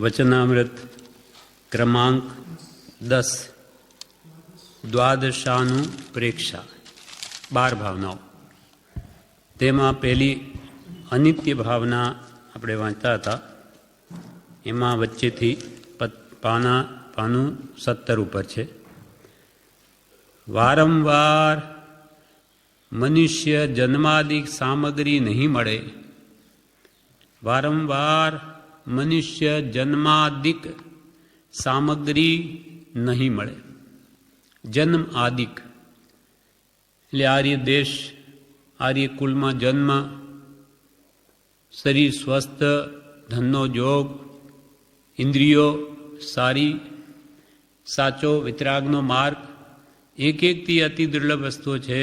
વચનામૃત ક્રમાંક 10 દ્વાદશાનું પ્રેક્ષા 12 ભાવનાઓ. તેમાં પહેલી અનિત્ય ભાવના આપણે વાંચતા હતા. એમાં વચ્ચેથી પાનું 17 ઉપર છે. વારંવાર મનુષ્ય જન્માદિક સામગ્રી નહીં મળે. વારંવાર મનુષ્ય જન્માદિક સામગ્રી નહીં મળે. જન્મ આદિક એટલે આર્ય દેશ, આર્ય કુલમાં જન્મ, શરીર સ્વસ્થ, ધનનો જોગ, ઇન્દ્રિયો સારી, સાચો વિતરાગનો માર્ગ, એકથી અતિ દુર્લભ વસ્તુઓ છે.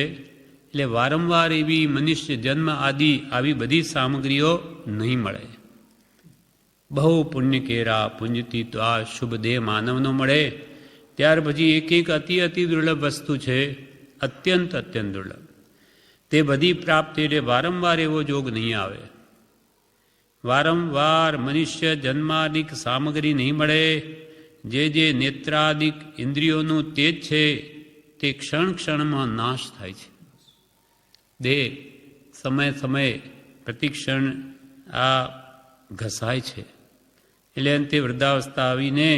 એટલે વારંવાર એવી મનુષ્ય જન્મ આદિ આવી બધી સામગ્રીઓ નહીં મળે. બહુ પુણ્ય કેરા પુંજતી તો આ શુભ દેહ માનવનો મળે. ત્યાર પછી અતિ દુર્લભ વસ્તુ છે, અત્યંત દુર્લભ. તે બધી પ્રાપ્તિને વારંવાર એવો જોગ નહીં આવે. વારંવાર મનુષ્ય જન્માદિક સામગ્રી નહીં મળે. જે નેત્રાદિક ઇન્દ્રિયોનું તેજ છે તે ક્ષણ ક્ષણમાં નાશ થાય છે. દેહ સમયે પ્રતિક્ષણ આ ઘસાય છે. એટલે અંતે વૃદ્ધાવસ્થા આવીને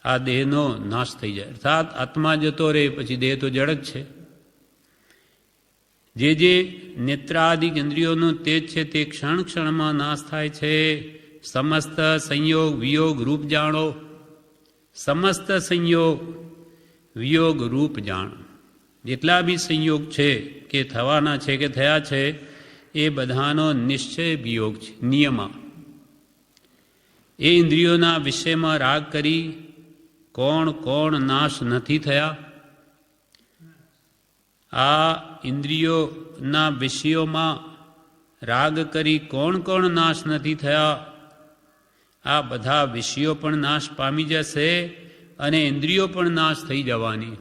આ દેહનો નાશ થઈ જાય. અર્થાત આત્મા જતો રહે પછી દેહ તો જડ જ છે. જે નેત્રાદિક ઇન્દ્રિયોનું તેજ છે તે ક્ષણ ક્ષણમાં નાશ થાય છે. સમસ્ત સંયોગ વિયોગ રૂપ જાણો. સમસ્ત સંયોગ વિયોગ રૂપ જાણો. જેટલા બી સંયોગ છે કે થવાના છે કે થયા છે એ બધાનો નિશ્ચય વિયોગ છે, નિયમા. એ ઇન્દ્રિયોના વિષયમાં રાગ કરી કોણ નાશ નથી થયા. આ ઇન્દ્રિયોના વિષયોમાં રાગ કરી કોણ નાશ નથી થયા. આ બધા વિષયો પણ નાશ પામી જશે અને ઇન્દ્રિયો પણ નાશ થઈ જવાની.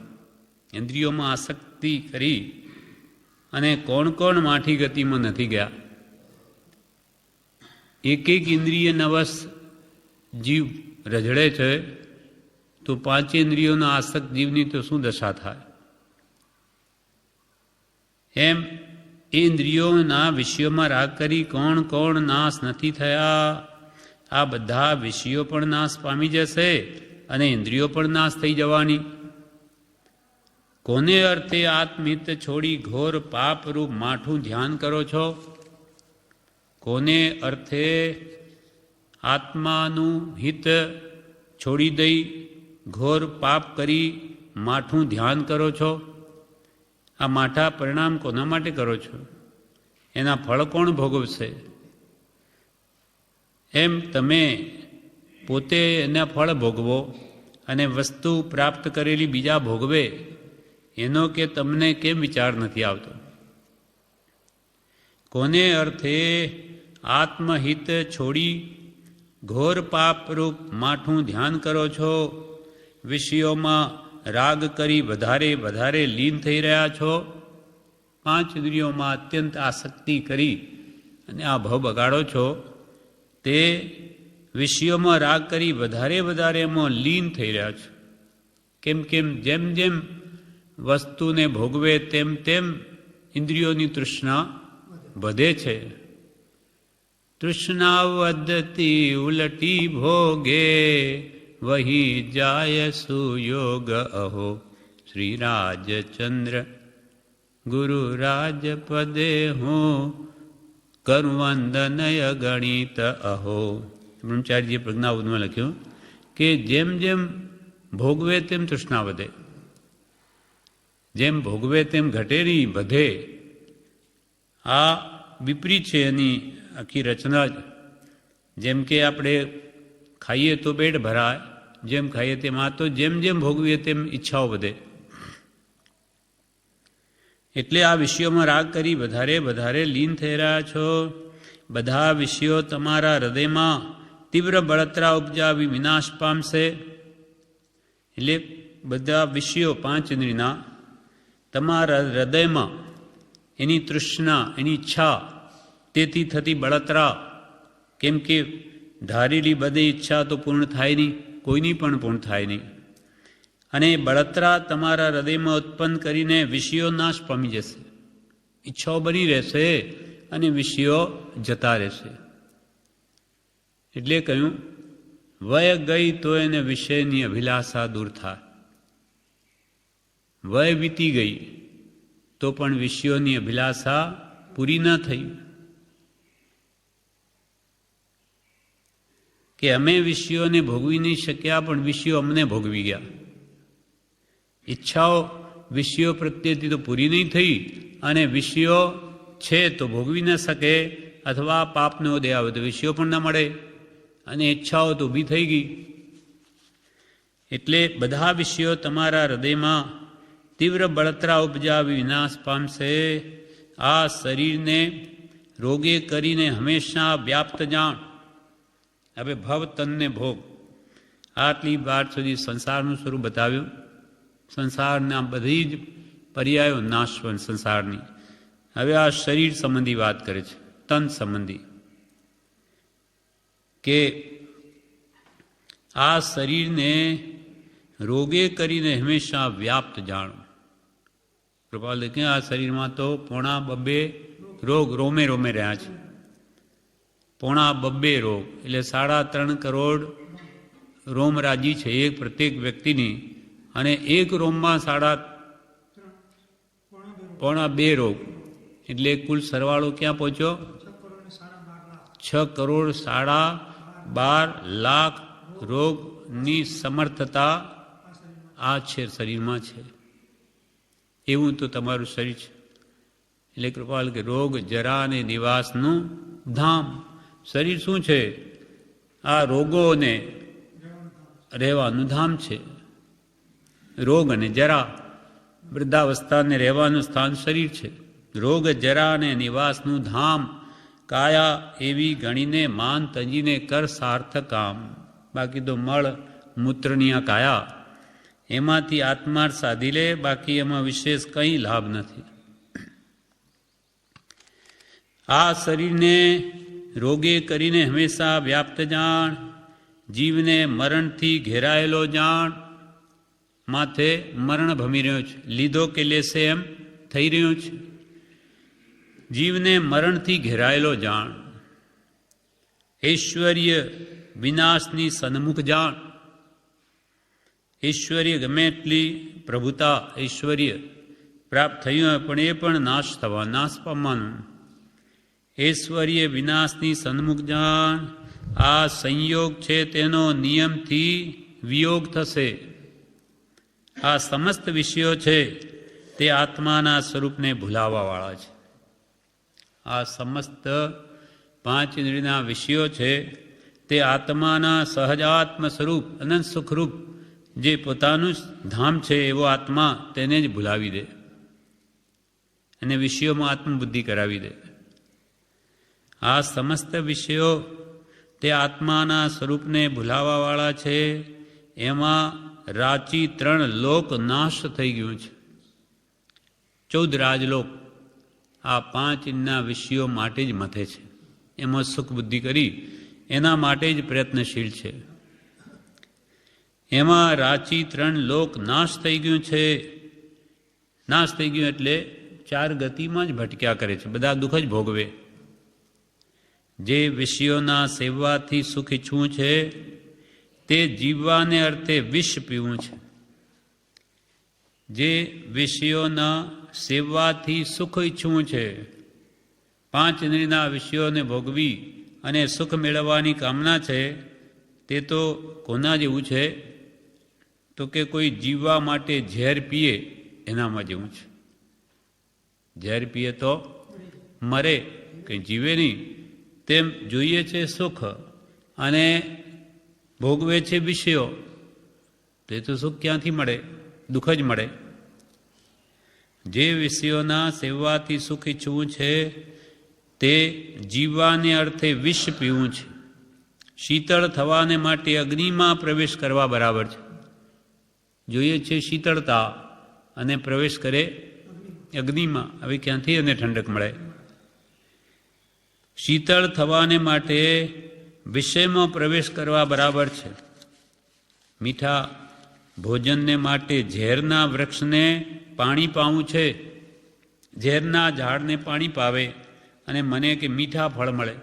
ઇન્દ્રિયોમાં આસક્તિ કરી અને કોણ માઠી ગતિમાં નથી ગયા. એક ઇન્દ્રિય નવસ જીવ રઝળે છે તો 5 ઇન્દ્રિયોના આસક્ત જીવની તો શું દશા થાય. એમ એ ઇન્દ્રિયોના વિષયોમાં રાગ કરી કોણ નાશ નથી થયા. આ બધા વિષયો પણ નાશ પામી જશે અને ઇન્દ્રિયો પણ નાશ થઈ જવાની. કોને અર્થે આત્મહિત છોડી ઘોર પાપરૂપ માઠું ધ્યાન કરો છો. કોને અર્થે આત્માનું હિત છોડી દઈ ઘોર પાપ કરી માઠું ધ્યાન કરો છો. આ માઠા પરિણામ કોના માટે કરો છો? એના ફળ કોણ ભોગવશે? એમ તમે પોતે એના ફળ ભોગવો અને વસ્તુ પ્રાપ્ત કરેલી બીજા ભોગવે એનો કે તમને કેમ વિચાર નથી આવતો? કોને અર્થે આત્મહિત છોડી ઘોર પાપરૂપ માઠું ધ્યાન કરો છો. વિષયોમાં રાગ કરી વધારે લીન થઈ રહ્યા છો. 5 ઇન્દ્રિયોમાં અત્યંત આસક્તિ કરી અને આ ભાવ બગાડો છો. તે વિષયોમાં રાગ કરી વધારે એમાં લીન થઈ રહ્યા છો. કેમ જેમ વસ્તુને ભોગવે તેમ ઇન્દ્રિયોની તૃષ્ણા વધે છે. તૃષ્ણા વધતી ઉલટી ભોગે વહી જાય સુયોગ અહો. શ્રી રાજચંદ્ર ગુરુ રાજપદે હું કરવંદનય ગણિત અહો. બ્રહ્મચારીજીએ પ્રજ્ઞાબોધમાં લખ્યું કે જેમ ભોગવે તેમ તૃષ્ણા વધે. જેમ ભોગવે તેમ ઘટે નહીં, વધે. આ વિપરીત છે એની આખી રચના જ. જેમ કે આપણે ખાઈએ તો પેટ ભરાય, જેમ ખાઈએ તેમ. આ તો જેમ ભોગવીએ તેમ ઈચ્છાઓ વધે. એટલે આ વિષયોમાં રાગ કરી વધારે લીન થઈ રહ્યા છો. બધા વિષયો તમારા હૃદયમાં તીવ્ર બળતરા ઉપજાવી વિનાશ પામશે. એટલે બધા વિષયો 5 ઇન્દ્રિયના તમારા હૃદયમાં એની તૃષ્ણા, એની ઈચ્છા, તેથી થતી બળતરા. કેમ કે ધારેલી બધી ઈચ્છા તો પૂર્ણ થાય નહીં, કોઈની પણ પૂર્ણ થાય નહીં. અને બળતરા તમારા હૃદયમાં ઉત્પન્ન કરીને વિષયો નાશ પામી જશે. ઈચ્છાઓ બની રહેશે અને વિષયો જતા રહેશે. એટલે કહ્યું, વય ગઈ તો એને વિષયની અભિલાષા દૂર થાય. વય વીતી ગઈ તો પણ વિષયોની અભિલાષા પૂરી ન થઈ. કે અમે વિષયોને ભોગવી નહીં શક્યા, પણ વિષયો અમને ભોગવી ગયા. ઈચ્છાઓ વિષયો પ્રત્યેથી તો પૂરી નહીં થઈ, અને વિષયો છે તો ભોગવી ન શકે, અથવા પાપનો ઉદય આવે તો વિષયો પણ ન મળે, અને ઈચ્છાઓ તો ઊભી થઈ ગઈ. એટલે બધા વિષયો તમારા હૃદયમાં તીવ્ર બળતરા ઉપજાવી વિનાશ પામશે. આ શરીરને રોગે કરીને હંમેશા વ્યાપ્ત જાણ. હવે ભવ તનને ભોગ. આટલી વાર સુધી સંસારનું સ્વરૂપ બતાવ્યું. સંસારના બધી જ પર્યાયો નાશવંત સંસારની. હવે આ શરીર સંબંધી વાત કરે છે, તન સંબંધી, કે આ શરીરને રોગે કરીને હંમેશા વ્યાપ્ત જાણો. કૃપાલ કે આ શરીરમાં તો 2.5 રોગ રોમે રોમે રહ્યા છે. 2.5 રોગ એટલે 3.5 કરોડ રોમરાજી છે એક પ્રત્યેક વ્યક્તિની, અને એક રોમમાં 2.5 રોગ એટલે કુલ સરવાળો ક્યાં પહોંચ્યો? 6.12 લાખ રોગની સમર્થતા આ છે શરીરમાં છે. એવું તો તમારું શરીર છે. એટલે કૃપાલ કે રોગ જરા અને નિવાસનું ધામ. શરીર શું છે? આ રોગોને રહેવાનું ધામ છે. રોગ અને જરા, વૃદ્ધાવસ્થાને રહેવાનું સ્થાન શરીર છે. રોગ જરા અને નિવાસનું ધામ કાયા એવી ગણીને માન તજીને કર સાર્થક કામ. બાકી તો મળ મૂત્રની આ કાયા, એમાંથી આત્માર્થ સાધી લે, બાકી એમાં વિશેષ કંઈ લાભ નથી. આ શરીરને રોગે કરીને હંમેશા વ્યાપ્ત જાણ. જીવને મરણથી ઘેરાયેલો જાણ. માથે મરણ ભમી રહ્યો છે, લીધો કે લેશે એમ થઈ રહ્યું છે. જીવને મરણથી ઘેરાયેલો જાણ. ઐશ્વર્ય વિનાશની સન્મુખ જાણ. ઐશ્વર્ય ગમે એટલી પ્રભુતા, ઐશ્વર્ય પ્રાપ્ત થયું હોય પણ એ પણ નાશ થવા, નાશ પામવાનું. ઐશ્વર્ય વિનાશની સન્મુખ જાણ. આ સંયોગ છે તેનો નિયમથી વિયોગ થશે. આ સમસ્ત વિષયો છે તે આત્માના સ્વરૂપને ભૂલાવાવાળા છે. આ સમસ્ત 5 ઇન્દ્રિયના વિષયો છે તે આત્માના સહજાત્મ સ્વરૂપ, અનંત સુખરૂપ જે પોતાનું ધામ છે એવો આત્મા તેને જ ભૂલાવી દે અને વિષયોમાં આત્મબુદ્ધિ કરાવી દે. આ સમસ્ત વિષયો તે આત્માના સ્વરૂપને ભૂલાવાવાળા છે. એમાં રાચી 3 લોક નાશ થઈ ગયું છે. 14 રાજલોક આ 5 ઇન્દ્રિયના વિષયો માટે જ મથે છે. એમાં સુખ બુદ્ધિ કરી એના માટે જ પ્રયત્નશીલ છે. એમાં રાચી 3 લોક નાશ થઈ ગયું છે. નાશ થઈ ગયું એટલે 4 ગતિમાં જ ભટક્યા કરે છે, બધા દુઃખ જ ભોગવે. જે વિષયોના સેવવાથી સુખ ઈચ્છવું છે તે જીવવાને અર્થે વિષ પીવું છે. જે વિષયોના સેવવાથી સુખ ઈચ્છવું છે, 5 ઇન્દ્રિયના વિષયોને ભોગવી અને સુખ મેળવવાની કામના છે, તે તો કોના જેવું છે? તો કે કોઈ જીવવા માટે ઝેર પીએ એનામાં જેવું છે. ઝેર પીએ તો મરે, કંઈ જીવે નહીં. તેમ જોઈએ છે સુખ અને ભોગવે છે વિષયો, તે તો સુખ ક્યાંથી મળે? દુઃખ જ મળે. જે વિષયોના સેવવાથી સુખ ઈચ્છવું છે તે જીવવાને અર્થે વિષ પીવું છે. શીતળ થવાને માટે અગ્નિમાં પ્રવેશ કરવા બરાબર છે. જોઈએ છે શીતળતા અને પ્રવેશ કરે અગ્નિમાં. હવે ક્યાંથી એને ઠંડક મળે? શીતળ થવાને માટે વિષયમાં પ્રવેશ કરવા બરાબર છે. મીઠા ભોજનને માટે ઝેરના વૃક્ષને પાણી પાવું છે. ઝેરના ઝાડને પાણી પાવે અને મને કે મીઠા ફળ મળે.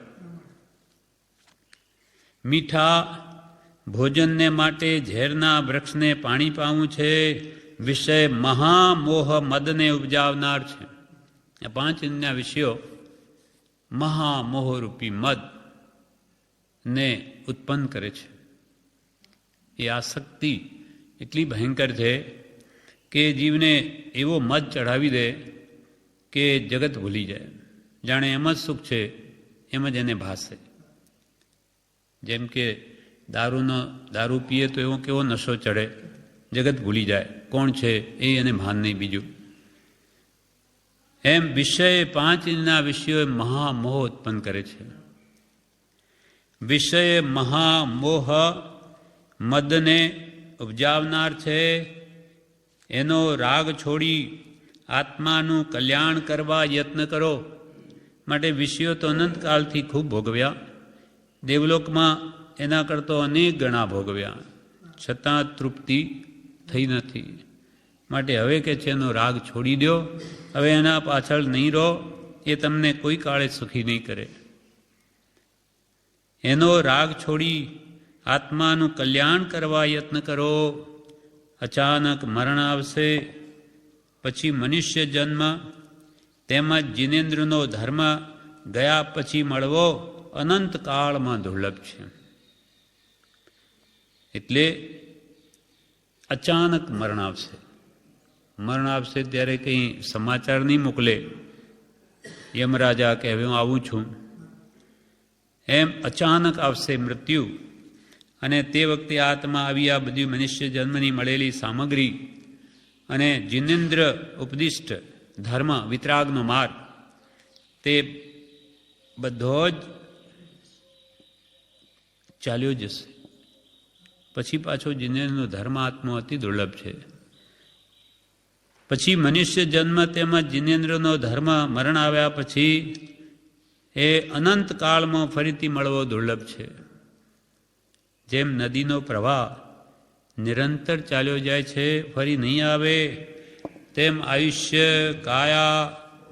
મીઠા ભોજનને માટે ઝેરના વૃક્ષને પાણી પાવું છે. વિષય મહામોહ મદને ઉપજાવનાર છે. આ 5 ઇન્દ્રિયના વિષયો મહામોહરૂપી મદ ને ઉત્પન્ન કરે છે. એ આસક્તિ એટલી ભયંકર છે કે જીવને એવો મદ ચઢાવી દે કે જગત ભૂલી જાય, જાણે એમ જ સુખ છે એમ જ એને ભાસે. જેમ કે દારૂ પીએ તો એવો કેવો નશો ચડે, જગત ભૂલી જાય કોણ છે એ એને ભાન નહીં બીજું. એમ વિષય 5 ઇન્દ્રિયના વિષયો મહામોહ ઉત્પન્ન કરે છે. વિષય મહામોહ મદને ઉપજાવનાર છે. એનો રાગ છોડી આત્માનું કલ્યાણ કરવા યત્ન કરો. માટે વિષયો તો અનંતકાલથી ખૂબ ભોગવ્યા, દેવલોકમાં એના કરતો અનેક ગણા ભોગવ્યા, છતાં તૃપ્તિ થઈ નથી. માટે હવે કે છે એનો રાગ છોડી દો, હવે એના પાછળ નહીં રહો, એ તમને કોઈ કાળે સુખી નહીં કરે. એનો રાગ છોડી આત્માનું કલ્યાણ કરવા યત્ન કરો. અચાનક મરણ આવશે, પછી મનુષ્ય જન્મ તેમજ જીનેન્દ્રનો ધર્મ ગયા પછી મળવો અનંત કાળમાં દુર્લભ છે. એટલે અચાનક મરણ આવશે. મરણ આવશે ત્યારે કંઈ સમાચાર નહીં મોકલે, યમરાજા કે હવે હું આવું છું. એમ અચાનક આવશે મૃત્યુ. અને તે વખતે આત્મા આવી આ બધી મનુષ્ય જન્મની મળેલી સામગ્રી અને જીનેન્દ્ર ઉપદિષ્ટ ધર્મ વિતરાગનો માર્ગ તે બધો જ ચાલ્યો જશે. પછી પાછો જીનેન્દ્રનો ધર્મ આત્મા અતિ દુર્લભ છે. પછી મનુષ્ય જન્મ તેમજ જીનેન્દ્રનો ધર્મ મરણ આવ્યા પછી એ અનંત કાળમાં ફરીથી મળવો દુર્લભ છે. જેમ નદીનો પ્રવાહ નિરંતર ચાલ્યો જાય છે, ફરી નહીં આવે, તેમ આયુષ્ય, કાયા,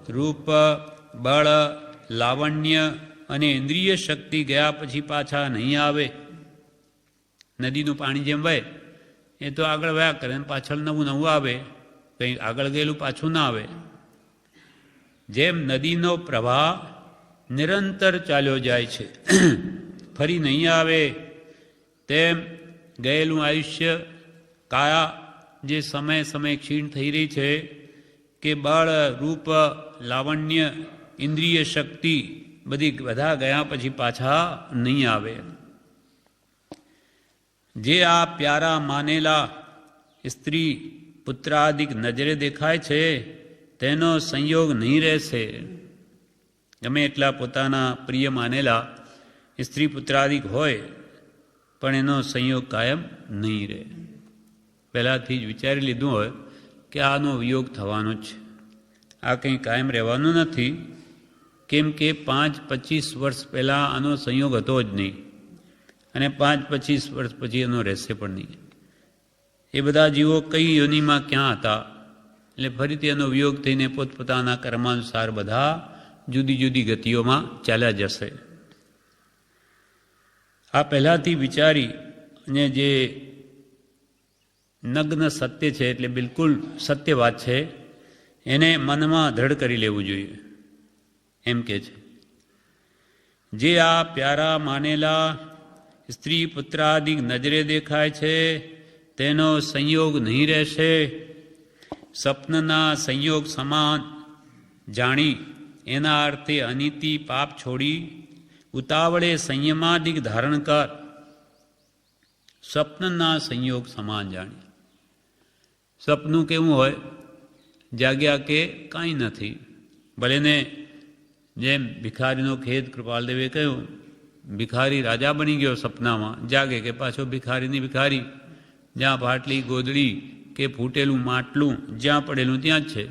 રૂપ, બળ, લાવણ્ય અને ઇન્દ્રિય શક્તિ ગયા પછી પાછા નહીં આવે. નદીનું પાણી જેમ વહે એ તો આગળ વયા કરે, પાછળ નવું નવું આવે, કંઈ આગળ ગયેલું પાછું ના આવે. જેમ નદીનો પ્રવાહ નિરંતર ચાલ્યો જાય છે, ફરી નહીં આવે, તેમ ગયેલું આયુષ્ય, કાયા જે સમય ક્ષીણ થઈ રહી છે, કે બળ, રૂપ, લાવણ્ય, ઇન્દ્રિય શક્તિ બધા ગયા પછી પાછા નહીં આવે. જે આ પ્યારા માનેલા સ્ત્રી પુત્રાદિક નજરે દેખાય છે તેનો સંયોગ નહીં રહેશે. ગમે એટલા પોતાના પ્રિય માનેલા સ્ત્રી પુત્રાદિક હોય પણ એનો સંયોગ કાયમ નહીં રહે. પહેલાંથી જ વિચારી લીધું હોય કે આનો વિયોગ થવાનો જ છે, આ કંઈ કાયમ રહેવાનું નથી. કેમ કે 5-25 વર્ષ પહેલાં આનો સંયોગ હતો જ નહીં, અને 5-25 વર્ષ પછી એનો રહેશે પણ નહીં. એ બધા જીવો કઈ યોનિમાં ક્યાં હતા, એટલે ફરીથી એનો વિયોગ થઈને પોતપોતાના કર્માનુસાર બધા જુદી જુદી ગતિઓમાં ચાલ્યા જશે. આ પહેલાંથી વિચારી અને જે નગ્ન સત્ય છે, એટલે બિલકુલ સત્ય વાત છે, એને મનમાં દ્રઢ કરી લેવું જોઈએ. એમ કે છે, જે આ પ્યારા માનેલા સ્ત્રી પુત્રાદિક નજરે દેખાય છે તેનો સંયોગ નહીં રહેશે. સ્વપ્નના સંયોગ સમાન જાણી એના અર્થે અનિતિ પાપ છોડી ઉતાવળે સંયમાદિક ધારણ કર. સ્વપ્નના સંયોગ સમાન જાણી. સ્વપ્નું કેવું હોય, જાગ્યા કે કાંઈ નથી. ભલેને જેમ ભિખારીનો ખેદ કૃપાલદેવે કહ્યું, ભિખારી રાજા બની ગયો સપનામાં, જાગે કે પાછો ભિખારીની ભિખારી, જ્યાં પાટલી ગોદડી કે ફૂટેલું માટલું જ્યાં પડેલું ત્યાં જ છે.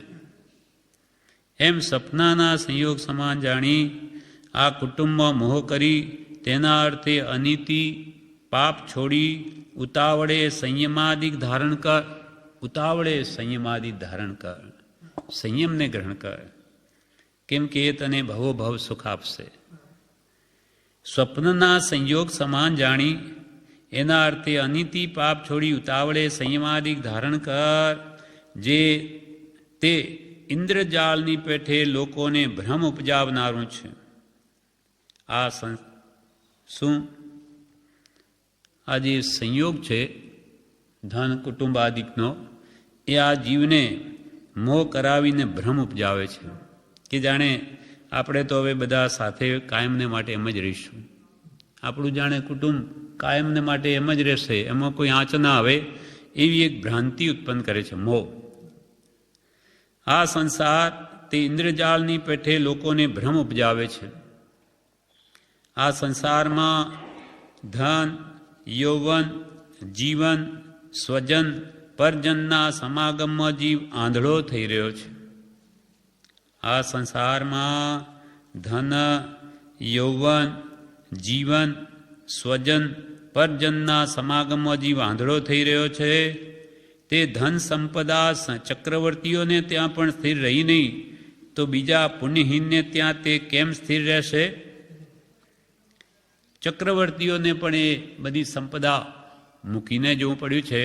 એમ સપનાના સંયોગ સમાન જાણી આ કુટુંબમાં મોહ કરી તેના અર્થે અનિતિ પાપ છોડી ઉતાવળે સંયમાદિક ધારણ કર. ઉતાવળે સંયમાદિક ધારણ કર, સંયમને ગ્રહણ કર, કેમ કે એ તને ભવોભવ સુખ આપશે. સ્વપ્નના સંયોગ સમાન જાણી, એના અર્થે અનિતિ પાપ છોડી ઉતાવળે સંયમાદિક ધારણ કર, જે તે ઇન્દ્રજાળની પેઠે લોકોને ભ્રમ ઉપજાવનારું છે. આ શું? આ જે સંયોગ છે ધન કુટુંબ આદિકનો, એ આ જીવને મોહ કરાવીને ભ્રમ ઉપજાવે છે કે જાણે આપણે તો હવે બધા સાથે કાયમને માટે એમ જ રહીશું. આપણું જાણે કુટુંબ કાયમને માટે એમ જ રહેશે, એમાં કોઈ આંચ ના આવે, એવી એક ભ્રાંતિ ઉત્પન્ન કરે છે મોહ. આ સંસાર તે ઇન્દ્રજાળની પેઠે લોકોને ભ્રમ ઉપજાવે છે. આ સંસારમાં ધન, યૌવન, જીવન, સ્વજન, પરજનના સમાગમમાં જીવ આંધળો થઈ રહ્યો છે. આ સંસારમાં ધન, યૌવન, જીવન, સ્વજન, પરજનના સમાગમમાં જીવ આંધળો થઈ રહ્યો છે. તે ધન સંપદા ચક્રવર્તીઓને ત્યાં પણ સ્થિર રહી નહીં, તો બીજા પુણ્યહીનને ત્યાં તે કેમ સ્થિર રહેશે? ચક્રવર્તીઓને પણ એ બધી સંપદા મૂકીને જવું પડ્યું છે,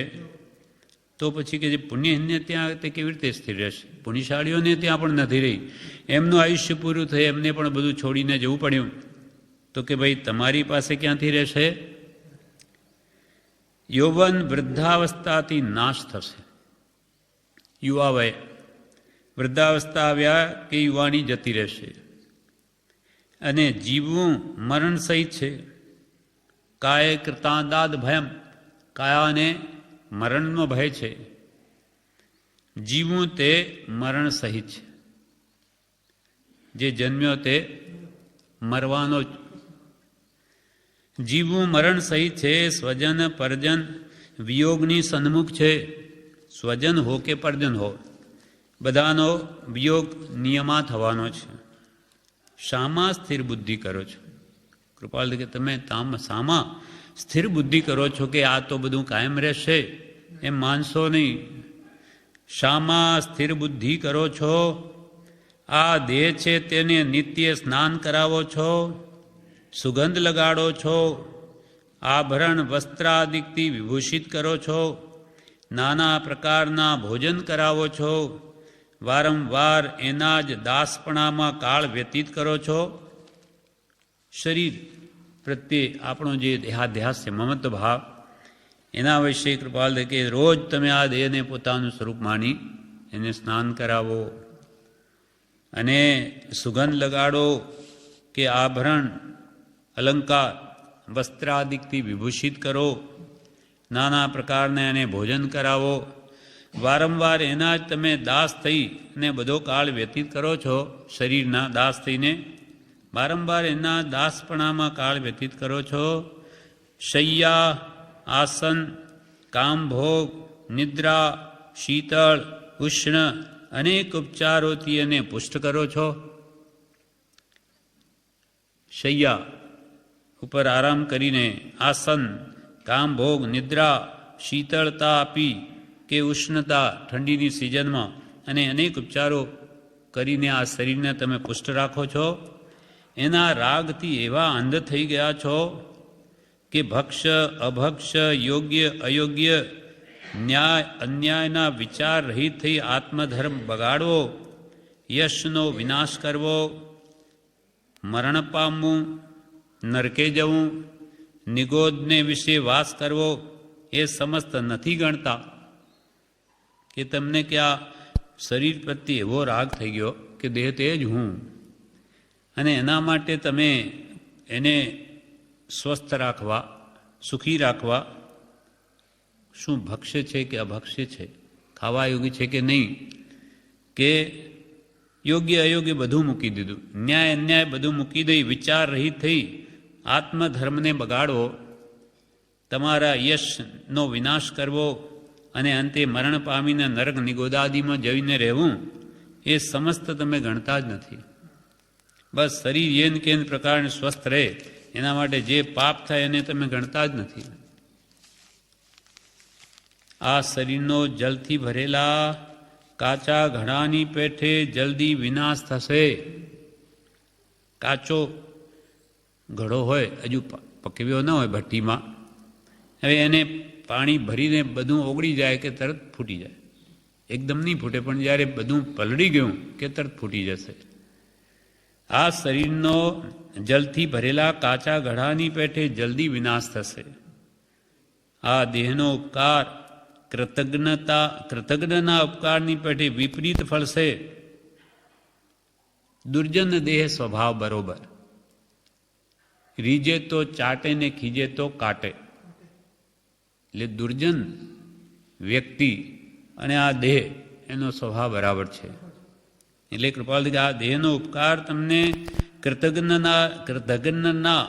તો પછી કે જે પુણ્યહીનને ત્યાં તે કેવી રીતે સ્થિર રહેશે? પુણ્યશાળીઓને ત્યાં પણ નથી રહી, એમનું આયુષ્ય પૂરું થઈ એમને પણ બધું છોડીને જવું પડ્યું, તો કે ભાઈ તમારી પાસે ક્યાંથી રહેશે? યૌવન વૃદ્ધાવસ્થાથી નાશ થશે. યુવા વય વૃદ્ધાવસ્થા આવ્યા કે યુવાની જતી રહેશે. અને જીવવું મરણ સહિત છે. કાય કૃતાદાદ ભયમ, કાયાને મરણનો ભય છે. જીવવું તે મરણ સહિત છે. જે જન્મ્યો તે મરવાનો જ. જીવવું મરણ સહિત છે. સ્વજન પરજન વિયોગની સન્મુખ છે. સ્વજન હો કે પરજન હો, બધાનો વિયોગ નિયમા થવાનો છે. શામાં સ્થિર બુદ્ધિ કરો છો? કૃપાલ કે તમે શામાં સ્થિર બુદ્ધિ કરો છો કે આ તો બધું કાયમ રહેશે, એમ માનશો નહીં. શામાં સ્થિર બુદ્ધિ કરો છો? આ દેહ છે તેને નિત્ય સ્નાન કરાવો છો, સુગંધ લગાડો છો, આભરણ વસ્ત્રાદિકથી વિભૂષિત કરો છો, નાના પ્રકારના ભોજન કરાવો છો, વારંવાર એના જ દાસપણામાં કાળ વ્યતીત કરો છો. શરીર પ્રત્યે આપણો જે દેહાધ્યાસ છે, મમત્વ ભાવ, એના વિશે કૃપાલ કે રોજ તમે આ દેહને પોતાનું સ્વરૂપ માની એને સ્નાન કરાવો, અને સુગંધ લગાડો કે આભરણ અલંકાર વસ્ત્રાદિકથી વિભૂષિત કરો, નાના પ્રકારના એને ભોજન કરાવો, વારંવાર એના જ તમે દાસ થઈને બધો કાળ વ્યતીત કરો છો. શરીરના દાસ થઈને વારંવાર એના દાસપણામાં કાળ વ્યતીત કરો છો. શૈયા, આસન, કામભોગ, નિદ્રા, શીતળ, ઉષ્ણ અનેક ઉપચારોથી એને પુષ્ટ કરો છો. શૈયા ઉપર આરામ કરીને, આસન, કામભોગ, નિદ્રા, શીતળતા આપી કે ઉષ્ણતા ઠંડીની સિઝનમાં, અને અનેક ઉપચારો કરીને આ શરીરને તમે પુષ્ટ રાખો છો. એના રાગથી એવા અંધ થઈ ગયા છો કે ભક્ષ અભક્ષ, યોગ્ય અયોગ્ય, ન્યાય અન્યાયના વિચાર રહિત થઈ આત્મધર્મ બગાડવો, યશનો વિનાશ કરવો, મરણ પામવું, નરકે જવું, નિગોદને વિશે વાસ કરવો, એ સમસ્ત નથી ગણતા. કે તમને કે આ શરીર પ્રત્યે એવો રાગ થઈ ગયો કે દેહ તે જ હું, અને એના માટે તમે એને સ્વસ્થ રાખવા, સુખી રાખવા શું ભક્ષ્ય છે કે અભક્ષ્ય છે, ખાવા યોગ્ય છે કે નહીં, કે યોગ્ય અયોગ્ય બધું મૂકી દીધું, ન્યાય અન્યાય બધું મૂકી દઈ વિચાર રહિત થઈ આત્મધર્મને બગાડવો, તમારા યશનો વિનાશ કરવો, અને અંતે મરણ પામીને નરક નિગોદાદીમાં જઈને રહેવું, એ સમસ્ત તમે ગણતા જ નથી. બસ શરીર યેન કેન પ્રકારને સ્વસ્થ રહે એના માટે જે પાપ થાય એને તમે ગણતા જ નથી. આ શરીરનો જલથી ભરેલા કાચા ઘડાની પેઠે જલ્દી વિનાશ થશે. કાચો ઘડો હોય, હજુ પકવ્યો ન હોય ભઠ્ઠીમાં, હવે એને પાણી ભરીને બધું ઓગળી જાય કે તરત ફૂટી જાય. એકદમ નહીં ફૂટે, પણ જ્યારે બધું પલળી ગયું કે તરત ફૂટી જશે. આ શરીરનો જલથી ભરેલા કાચા ઘડાની પેઠે જલ્દી વિનાશ થશે. આ દેહનો ઉપકાર કૃતજ્ઞના ઉપકારની પેઠે વિપરીત ફળશે. દુર્જન દેહ સ્વભાવ બરોબર, રીજે તો ચાટે ને ખીજે તો કાટે. એટલે દુર્જન વ્યક્તિ અને આ દેહ એનો સ્વભાવ બરાબર છે. એટલે કૃપાલથી આ દેહનો ઉપકાર તમને કૃતજ્ઞના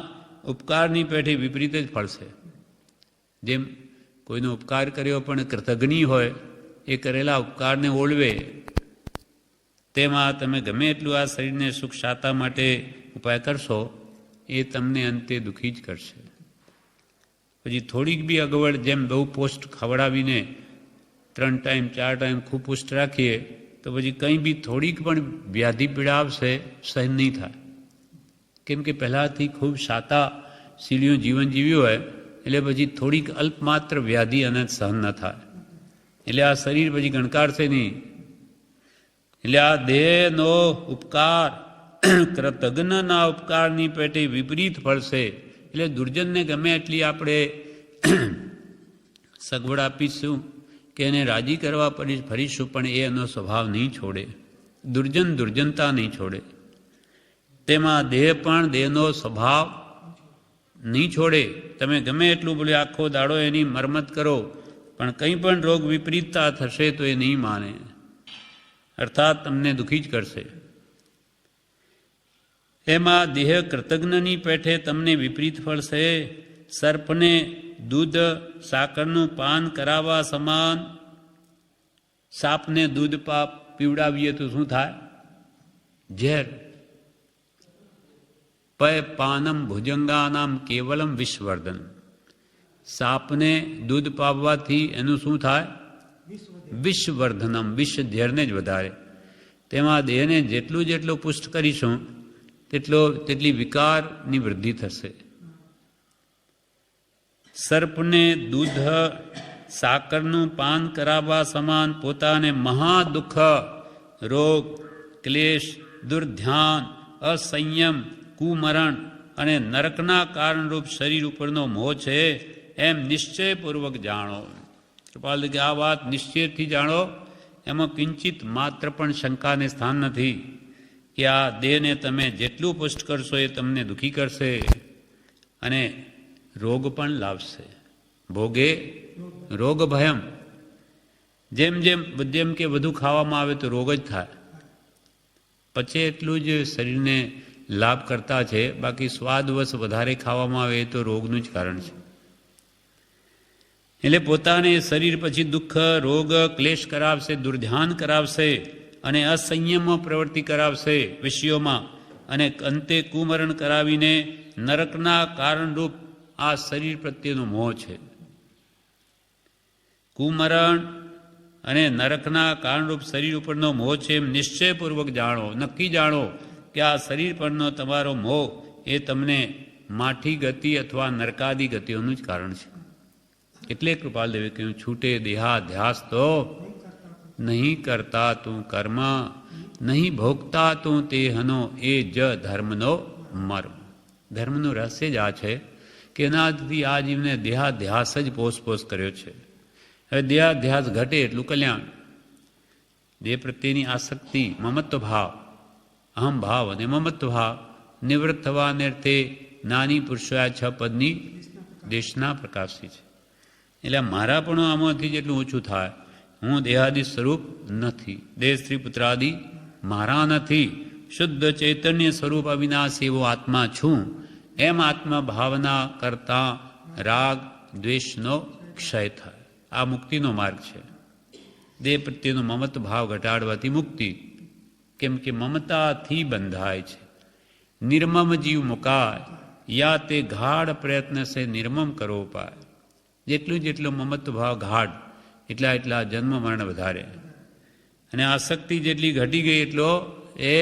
ઉપકારની પેઠે વિપરીત જ ફળશે. જેમ કોઈનો ઉપકાર કર્યો પણ કૃતજ્ઞ હોય, એ કરેલા ઉપકારને ઓળવે, તેમાં તમે ગમે એટલું આ શરીરને સુખ શાતા માટે ઉપાય કરશો, એ તમને અંતે દુઃખી જ કરશે. પછી થોડીક બી અગવડ, જેમ બહુ પોસ્ટ ખવડાવીને 3 ટાઈમ 4 ટાઈમ ખૂબ પુષ્ટ રાખીએ તો પછી કંઈ બી થોડીક પણ વ્યાધિ પીડા આવશે, સહન નહીં થાય. કેમ કે પહેલાંથી ખૂબ શાતા શીલીઓ જીવન જીવ્યું હોય, એટલે પછી થોડીક અલ્પમાત્ર વ્યાધિ અને સહન ન થાય. એટલે આ શરીર પછી ગણકારશે નહીં. એટલે આ દેહનો ઉપકાર કૃતજ્ઞના ઉપકારની પેટે વિપરીત ફળશે. એટલે દુર્જનને ગમે એટલી આપણે સગવડ આપીશું કે એને રાજી કરવા ફરીશું, પણ એ એનો સ્વભાવ નહીં છોડે. દુર્જનતા નહીં છોડે. તેમાં દેહ પણ દેહનો સ્વભાવ નહીં છોડે. તમે ગમે એટલું બોલે આખો દાડો એની મરમત કરો, પણ કંઈ પણ રોગ વિપરીતતા થશે તો એ નહીં માને, અર્થાત તમને દુઃખી જ કરશે. એમાં દેહ કૃતજ્ઞની પેઠે તમને વિપરીત ફળશે. સર્પને દૂધ સાકરનું પાન કરાવવા સમાન. સાપને દૂધ પીવડાવીએ તો શું થાય? ઝેર. પય પાનમ ભુજંગાનામ કેવલમ વિષવર્ધન. સાપને દૂધ પાવવાથી એનું શું થાય? વિષવર્ધનમ. વિષ ઝેરને જ વધારે. તેમાં દેહને જેટલું પુષ્ટ કરીશું તેટલી વિકારની વૃદ્ધિ થશે. સર્પને દૂધ સાકરનું પાન કરાવવા સમાન પોતાને મહાદુઃખ, રોગ, ક્લેશ, દુર્ધ્યાન, અસંયમ, કુમરણ અને નરકના કારણરૂપ શરીર ઉપરનો મોહ છે, એમ નિશ્ચયપૂર્વક જાણો. કૃપાલ કે આ વાત નિશ્ચયથી જાણો, એમાં કિંચિત માત્ર પણ શંકાને સ્થાન નથી કે આ દેહને તમે જેટલું પુષ્ટ કરશો એ તમને દુઃખી કરશે અને રોગ પણ લાવશે. ભોગે રોગ ભયમ. જેમ કે વધુ ખાવામાં આવે તો રોગ જ થાય. પછી એટલું જ શરીરને લાભ કરતા છે, બાકી સ્વાદવશ વધારે ખાવામાં આવે એ તો રોગનું જ કારણ છે. એટલે પોતાને શરીર પછી દુઃખ, રોગ, ક્લેશ કરાવશે, દુર્ધ્યાન કરાવશે અને અસંયમમાં પ્રવૃત્તિ કરાવશે વિષયોમાં, અને અંતે કુમરણ કરાવીને નરકના કારણરૂપ આ શરીર પ્રત્યેનો મોહ છે. કુમરણ અને નરકના કારણરૂપ શરીર ઉપરનો મોહ છે એમ નિશ્ચયપૂર્વક જાણો, નક્કી જાણો કે આ શરીર પરનો તમારો મોહ એ તમને માઠી ગતિ અથવા નરકાદી ગતિઓનું જ કારણ છે. એટલે કૃપાલદેવે કહ્યું, છૂટે દેહાધ્યાસ તો નહીં કરતા તું કર્મ, નહીં ભોગતા તું તેહનો, એ જ ધર્મનો મર્મ. ધર્મનું રહસ્ય જ આ છે કે એનાથી આ જીવને દેહાધ્યાસ જ પોષ કર્યો છે. હવે દેહાધ્યાસ ઘટે એટલું કલ્યાણ. દેહ પ્રત્યેની આસક્તિ, મમત્વ ભાવ, અહમ ભાવ અને મમત્વ ભાવ નિવૃત્ત થવાને અર્થે નાની પુરુષોએ 6 પદની દેશના પ્રકાશી છે. એટલે મારા પણ આમાંથી જેટલું ઓછું થાય. હું દેહાદિ સ્વરૂપ નથી, દેહ સ્ત્રી પુત્રાદિ મારા નથી, શુદ્ધ ચૈતન્ય સ્વરૂપ અવિનાશી એવો આત્મા છું. એમ આત્મા ભાવના કરતા રાગ દ્વેષનો ક્ષય થાય. આ મુક્તિનો માર્ગ છે. દેહ પ્રત્યેનો મમત્વ ભાવ ઘટાડવાથી મુક્તિ. કેમ કે મમતાથી બંધાય છે. નિર્મમ જીવ મુકાય, યા તે ગાઢ પ્રયત્ન સે નિર્મમ કરો ઉપાય. જેટલું જેટલું મમત્વ ભાવ ગાઢ એટલા જન્મ મરણ વધારે, અને આસક્તિ જેટલી ઘટી ગઈ એટલો એ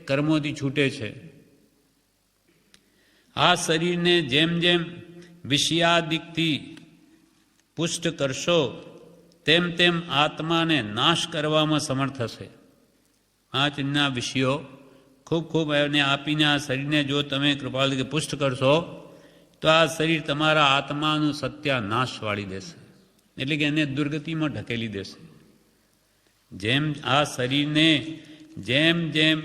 કર્મોથી છૂટે છે. આ શરીરને જેમ જેમ વિષયાદિકથી પુષ્ટ કરશો તેમ તેમ આત્માને નાશ કરવામાં સમર્થ હશે. પાંચના વિષયો ખૂબ એને આપીને આ શરીરને જો તમે કૃપાલથી પુષ્ટ કરશો તો આ શરીર તમારા આત્માનું સત્યાનાશ વાળી દેશે, એટલે કે એને દુર્ગતિમાં ઢકેલી દેશે. જેમ આ શરીરને જેમ જેમ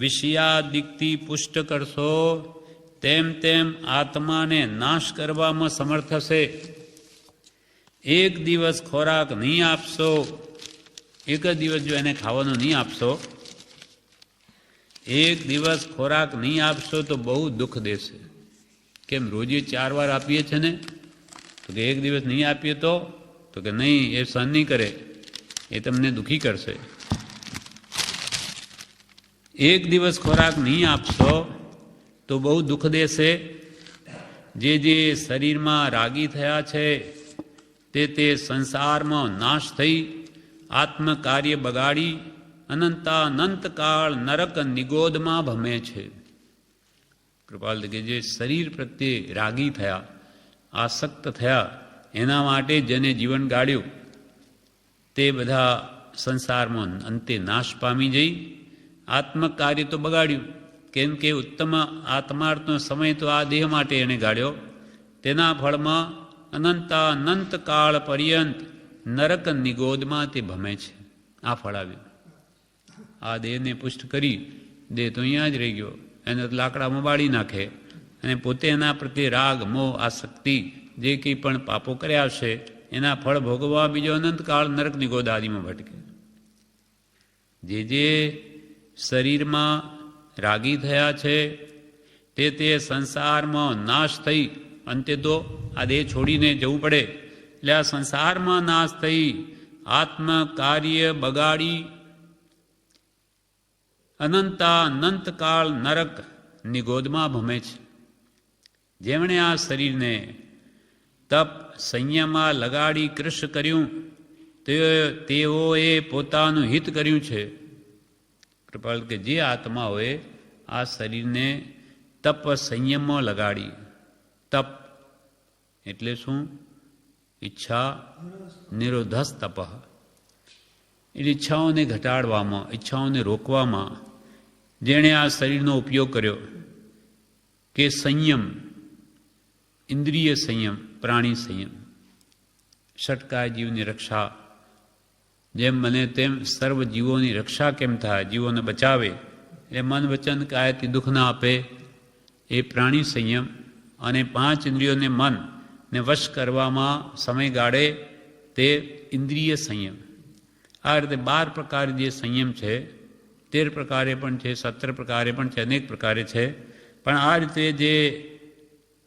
વિષયાદિકથી પુષ્ટ કરશો તેમ તેમ આત્માને નાશ કરવામાં સમર્થ હશે. એક દિવસ ખોરાક નહીં આપશો, એક જ દિવસ જો એને ખાવાનું નહીં આપશો, એક દિવસ ખોરાક નહીં આપશો તો બહુ દુઃખ દેશે. કેમ રોજે 4 વાર આપીએ છે ને, તો કે એક દિવસ નહીં આપીએ તો કે નહીં, એ સહન નહીં કરે, એ તમને દુઃખી કરશે. એક દિવસ ખોરાક નહીં આપશો તો બહુ દુઃખ દેશે. જે શરીરમાં રાગી થયા છે તે સંસારમાં નાશ થઈ આત્મકાર્ય બગાડી અનંતાનંતકાળ નરક નિગોદમાં ભમે છે. કૃપાલ કે જે શરીર પ્રત્યે રાગી થયા, આસક્ત થયા, એના માટે જેને જીવન ગાળ્યું તે બધા સંસારમાં અંતે નાશ પામી જઈ આત્મકાર્ય તો બગાડ્યું. કેમ કે ઉત્તમ આત્માર્થનો સમય તો આ દેહ માટે એને ગાળ્યો, તેના ફળમાં અનંતાનંત કાળ પર્યંત નરક નિગોદમાં તે ભમે છે. આ ફળ આવ્યું. આ દેહને પુષ્ટ કરી, દેહ તો અહીંયા જ રહી ગયો, એને લાકડામાં બાળી નાખે અને પોતે એના પ્રત્યે રાગ મોહ આસક્તિ જે કંઈ પણ પાપો કર્યા છે એના ફળ ભોગવવા બીજો અનંતકાળ નરક નિગોદ આદિમાં ભટકે. જે શરીરમાં રાગી થયા છે તે સંસારમાં નાશ થઈ અંતે તો આ દેહ છોડીને જવું પડે. એટલે આ સંસારમાં નાશ થઈ આત્મ કાર્ય બગાડી અનંતકાળ નરક નિગોદમાં ભમે છે. જેમણે આ શરીરને તપ સંયમમાં લગાડી કૃશ કર્યું તેઓએ પોતાનું હિત કર્યું છે. કૃપાલ કે જે આત્માઓએ આ શરીરને તપ સંયમમાં લગાડી, તપ એટલે શું? ઈચ્છા નિરોધસ તપ, એટલે ઈચ્છાઓને ઘટાડવામાં, ઈચ્છાઓને રોકવામાં જેણે આ શરીરનો ઉપયોગ કર્યો, કે સંયમ, ઇન્દ્રિય સંયમ, પ્રાણી સંયમ, ષટકાય જીવની રક્ષા, જેમ બને તેમ સર્વ જીવોની રક્ષા કેમ થાય, જીવોને બચાવે, એટલે મન વચન કાયથી દુઃખ ના આપે, એ પ્રાણી સંયમ. અને 5 ઇન્દ્રિયોને મનને વશ કરવામાં સમય ગાળે તે ઇન્દ્રિય સંયમ. આ રીતે 12 પ્રકાર જે સંયમ છે, 13 પ્રકારે પણ છે, 17 પ્રકારે પણ છે, અનેક પ્રકારે છે. પણ આ રીતે જે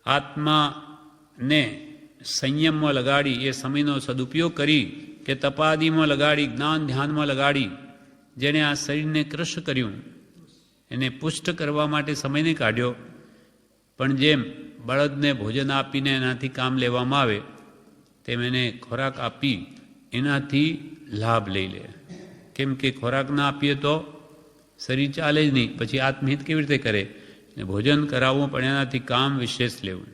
આત્માને સંયમમાં લગાડી, એ સમયનો સદુપયોગ કરી, કે તપાદીમાં લગાડી, જ્ઞાન ધ્યાનમાં લગાડી, જેણે આ શરીરને કૃશ કર્યું, એને પુષ્ટ કરવા માટે સમયને કાઢ્યો. પણ જેમ બળદને ભોજન આપીને એનાથી કામ લેવામાં આવે, તેમ એને ખોરાક આપી એનાથી લાભ લઈ લે. કેમ કે ખોરાક ના આપીએ તો શરીર ચાલે જ નહીં, પછી આત્મહિત કેવી રીતે કરે? ભોજન કરાવવું પણ એનાથી કામ વિશેષ લેવું.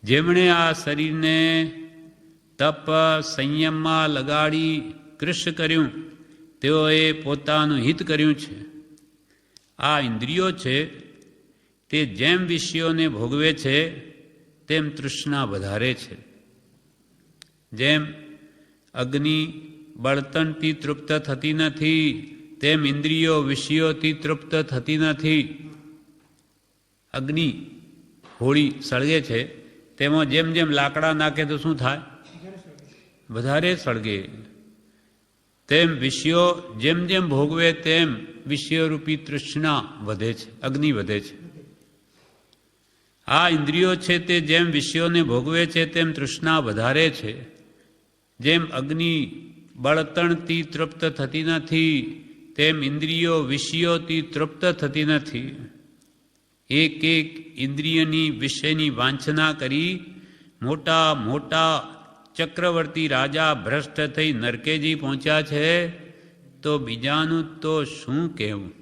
જેમણે આ શરીરને તપ સંયમમાં લગાડી કૃશ કર્યું તેઓએ પોતાનું હિત કર્યું છે. આ ઇન્દ્રિયો છે તે જેમ વિષયોને ભોગવે છે તેમ તૃષ્ણા વધારે છે. જેમ અગ્નિ બળતણથી તૃપ્ત થતી નથી, તેમ ઇન્દ્રિયો વિષયોથી તૃપ્ત થતી નથી. અગ્નિ હોળી સળગે છે, તેમાં જેમ જેમ લાકડા નાખે તો શું થાય? વધારે સળગે. તેમ વિષયો જેમ જેમ ભોગવે તેમ વિષયરૂપી તૃષ્ણા વધે છે, અગ્નિ વધે છે. આ ઇન્દ્રિયો છે તે જેમ વિષયોને ભોગવે છે તેમ તૃષ્ણા વધારે છે. જેમ અગ્નિ બળતણથી તૃપ્ત થતી નથી, તેમ ઇન્દ્રિયો વિષયોથી તૃપ્ત થતી નથી. એક એક ઇન્દ્રિયની વિષયની વાંછના કરી મોટા મોટા ચક્રવર્તી રાજા ભ્રષ્ટ થઈ નરકેજી પહોંચ્યા છે, તો બીજાનું તો શું કહેવું?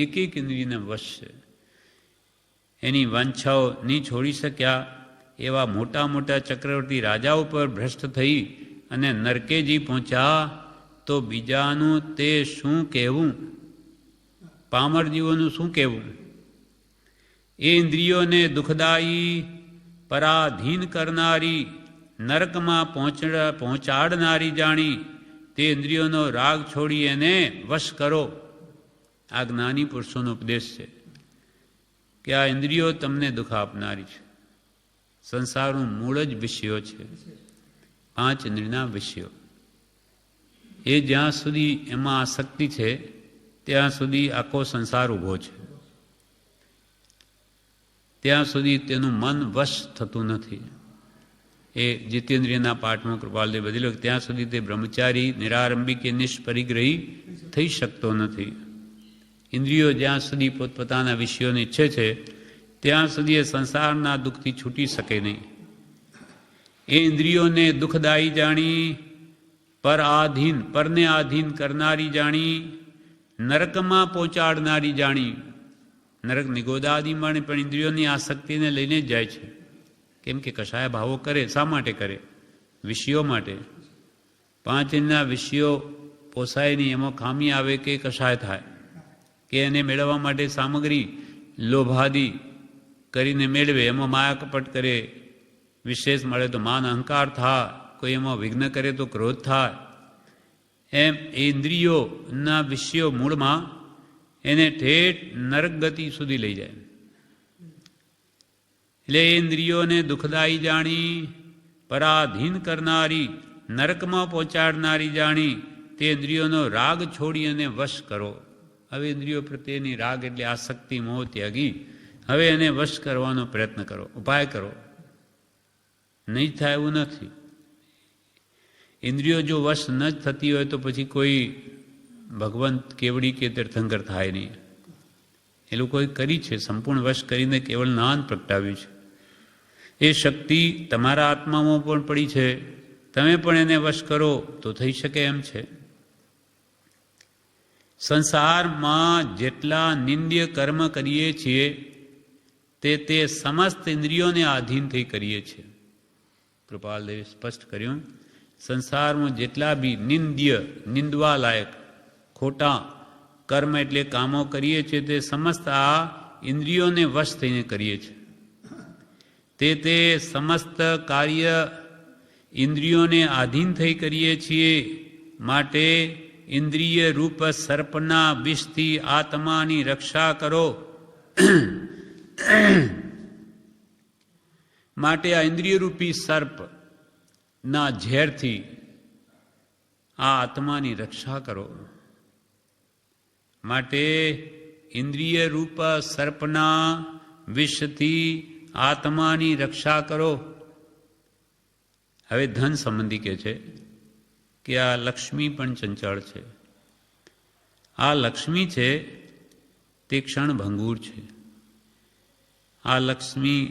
એક એક ઇન્દ્રિયને વશ છે, એની વાંછાઓ નહીં છોડી શક્યા એવા મોટા મોટા ચક્રવર્તી રાજા ઉપર ભ્રષ્ટ થઈ અને નરકેજી પહોંચ્યા, તો બીજાનું તે શું કહેવું? પામર જીવોનું શું કહેવું? એ ઇન્દ્રિયોને દુઃખદાયી પરાધીન કરનારી નરકમાં પહોંચાડનારી જાણી તે ઇન્દ્રિયોનો રાગ છોડી એને વશ કરો. આ જ્ઞાની પુરુષોનો ઉપદેશ છે કે આ ઇન્દ્રિયો તમને દુઃખ આપનારી છે. સંસારનું મૂળ જ વિષયો છે, 5 ઇન્દ્રિયના વિષયો. એ જ્યાં સુધી એમાં આસક્તિ છે ત્યાં સુધી આખો સંસાર ઊભો છે, ત્યાં સુધી તેનું મન વશ થતું નથી. એ જીતેન્દ્રિયના પાઠમાં કૃપાલદેવ બદલો ત્યાં સુધી તે બ્રહ્મચારી નિરારંભી કે નિષ્પરિગ્રહી થઈ શકતો નથી. ઇન્દ્રિયો જ્યાં સુધી પોતપોતાના વિષયોને ઈચ્છે છે ત્યાં સુધી એ સંસારના દુઃખથી છૂટી શકે નહીં. એ ઇન્દ્રિયોને દુઃખદાયી જાણી, પરને આધીન કરનારી જાણી, નરકમાં પહોંચાડનારી જાણી. નરક નિગોદાદિમાં પણ ઇન્દ્રિયોની આસક્તિને લઈને જ જાય છે. કેમ કે કશાય ભાવો કરે. શા માટે કરે? વિષયો માટે. 5 ઇન્દ્રિયના વિષયો પોસાય નહીં, એમાં ખામી આવે કે કશાય થાય, કે એને મેળવવા માટે સામગ્રી લોભાદી કરીને મેળવે, એમાં માયા કપટ કરે, વિશેષ મળે તો માન અહંકાર થાય, કોઈ એમાં વિઘ્ન કરે તો ક્રોધ થાય. એમ એ ઇન્દ્રિયોના વિષયો મૂળમાં એને ઠેઠ નરક ગતિ સુધી લઈ જાય. એટલે એ ઇન્દ્રિયોને દુઃખદાયી જાણી, પરાધીન કરનારી, નરકમાં પહોંચાડનારી જાણી તે ઇન્દ્રિયોનો રાગ છોડી અને વશ કરો. હવે ઇન્દ્રિયો પ્રત્યેની રાગ એટલે આસક્તિ મોહ ત્યાગી હવે એને વશ કરવાનો પ્રયત્ન કરો, ઉપાય કરો. નહીં થાય એવું નથી. ઇન્દ્રિયો જો વશ ન જ થતી હોય તો પછી કોઈ ભગવંત કેવડી કે તીર્થંકર થાય નહીં. એ લોકોએ કરી છે, સંપૂર્ણ વશ કરીને કેવળ જ્ઞાન પ્રગટાવ્યું છે. એ શક્તિ તમારા આત્મામાં પણ પડી છે, તમે પણ એને વશ કરો તો થઈ શકે એમ છે. સંસારમાં જેટલા નિંદ્ય કર્મ કરીએ છીએ તે સમસ્ત ઇન્દ્રિયોને આધીન થઈ કરીએ છીએ. કૃપાલદેવે સ્પષ્ટ કર્યું, સંસારમાં જેટલા બી નિંદવા લાયક ખોટા કર્મ એટલે કામો કરીએ છીએ તે સમસ્ત આ ઇન્દ્રિયોને વશ થઈને કરીએ છીએ. તે સમસ્ત કાર્ય ઇન્દ્રિયોને આધીન થઈ કરીએ છીએ. માટે ઇન્દ્રિય રૂપ સર્પના વિષથી આત્માની રક્ષા કરો. માટે આ ઇન્દ્રિય રૂપી સર્પ ના ઝેરથી આ આત્માની રક્ષા કરો. માટે ઇન્દ્રિય રૂપ સર્પના વિષથી આત્માની રક્ષા કરો. હવે ધન સંબંધી કે છે કે આ લક્ષ્મી પણ ચંચળ છે. આ લક્ષ્મી છે તે ક્ષણભંગુર છે. આ લક્ષ્મી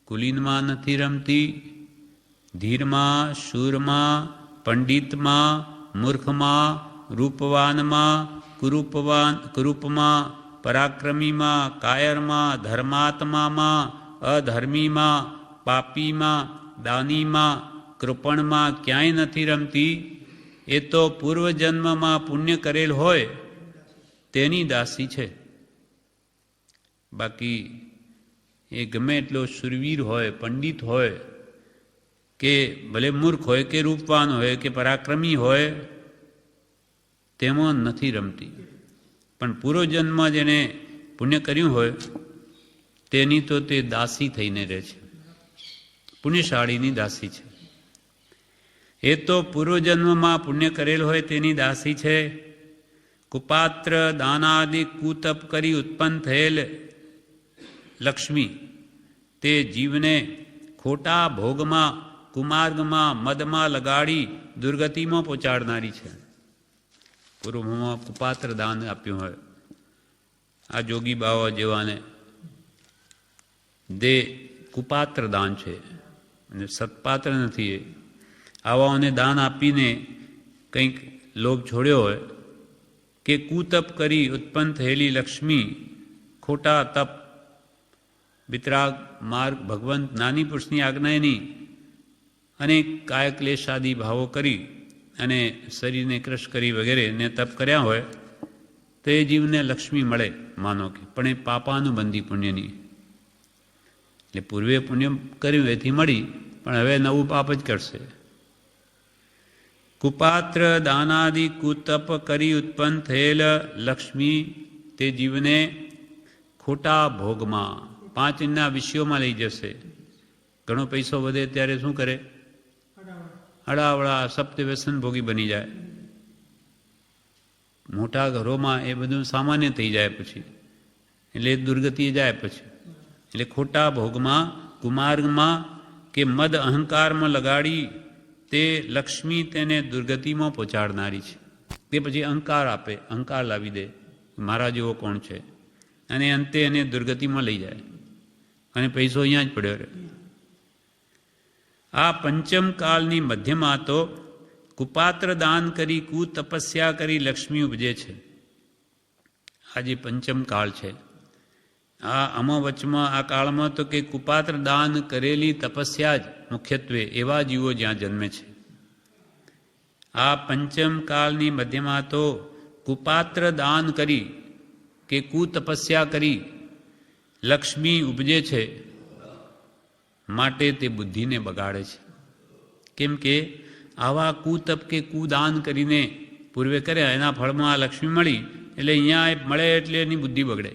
કુલીનમાં નથી રમતી. ધીરમાં, શૂરમાં, પંડિતમાં, મૂર્ખમાં, રૂપવાનમાં, કુરૂપમાં, પરાક્રમીમાં, કાયરમાં, ધર્માત્મામાં, અધર્મીમાં, પાપીમાં, દાનીમાં, કૃપણમાં ક્યાંય નથી રમતી. એ તો પૂર્વજન્મમાં પુણ્ય કરેલ હોય તેની દાસી છે. બાકી એ ગમે એટલો શુરવીર હોય, પંડિત હોય, કે ભલે મૂર્ખ હોય કે રૂપવાન હોય કે પરાક્રમી હોય, તેમાં નથી રમતી. પણ પૂર્વજન્મ જેને પુણ્ય કર્યું હોય તેની તો તે દાસી થઈને રહે છે, પુણ્યશાળીની દાસી છે. એ તો પૂર્વજન્મમાં પુણ્ય કરેલ હોય તેની દાસી છે. કુપાત્ર દાનાદિ કુતપ કરી ઉત્પન્ન થયેલ લક્ષ્મી તે જીવને ખોટા ભોગમાં, કુમાર્ગમાં, મદમાં લગાડી દુર્ગતિમાં પહોંચાડનારી છે. પૂર્વમાં કુપાત્ર દાન આપ્યું હોય આ જોગી બાવા જેવાને દે કુપાત્ર દાન છે અને સત્પાત્ર નથી. એ આવાઓને દાન આપીને કંઈક લોભ છોડ્યો હોય કે કુતપ કરી ઉત્પન્ન થયેલી લક્ષ્મી, ખોટા તપ, વિતરાગ માર્ગ, ભગવંત નાની પુરુષની આજ્ઞાની અનેક કાયક્લેશાદી ભાવો કરી અને શરીરને ક્રશ કરી વગેરેને તપ કર્યા હોય તો એ જીવને લક્ષ્મી મળે માનો કે, પણ એ પાપાનુબંધી પુણ્યની. એટલે પૂર્વે પુણ્ય કર્યું એથી મળી, પણ હવે નવું પાપ જ કરશે. કુપાત્ર દાનાદિ કુતપ કરી ઉત્પન્ન થયેલ લક્ષ્મી તે જીવને ખોટા ભોગમાં, 5 વિષયોમાં લઈ જશે. ઘણો પૈસો વધે ત્યારે શું કરે? અડાવડા સપ્ત વ્યસન ભોગી બની જાય. મોટા ઘરોમાં એ બધું સામાન્ય થઈ જાય પછી, એટલે દુર્ગતિ જાય પછી. એટલે ખોટા ભોગમાં, કુમાર્ગમાં કે મદ અહંકારમાં લગાડી તે લક્ષ્મી તેને દુર્ગતિમાં પહોંચાડનારી છે. તે પછી અહંકાર આપે, અહંકાર લાવી દે, મારા જેવો કોણ છે, અને અંતે એને દુર્ગતિમાં લઈ જાય અને પૈસો અહીંયા જ પડ્યો રહે. આ પંચમ કાળની મધ્યમાં તો કુપાત્ર દાન કરી, કુતપસ્યા કરી લક્ષ્મી ઉપજે છે. આ જે પંચમ કાળ છે, આમાં વચમાં આ કાળમાં તો કે કુપાત્ર દાન કરેલી તપસ્યા જ મુખ્યત્વે એવા જીવો જ્યાં જન્મે છે. આ પંચમ કાળની મધ્યમાં તો કુપાત્ર દાન કરી કે કુતપસ્યા કરી લક્ષ્મી ઉપજે છે, માટે તે બુદ્ધિને બગાડે છે. કેમ કે આવા કુતપ કે કુદાન કરીને પૂર્વે કર્યા એના ફળમાં આ લક્ષ્મી મળી, એટલે અહીંયા મળે એટલે એની બુદ્ધિ બગડે.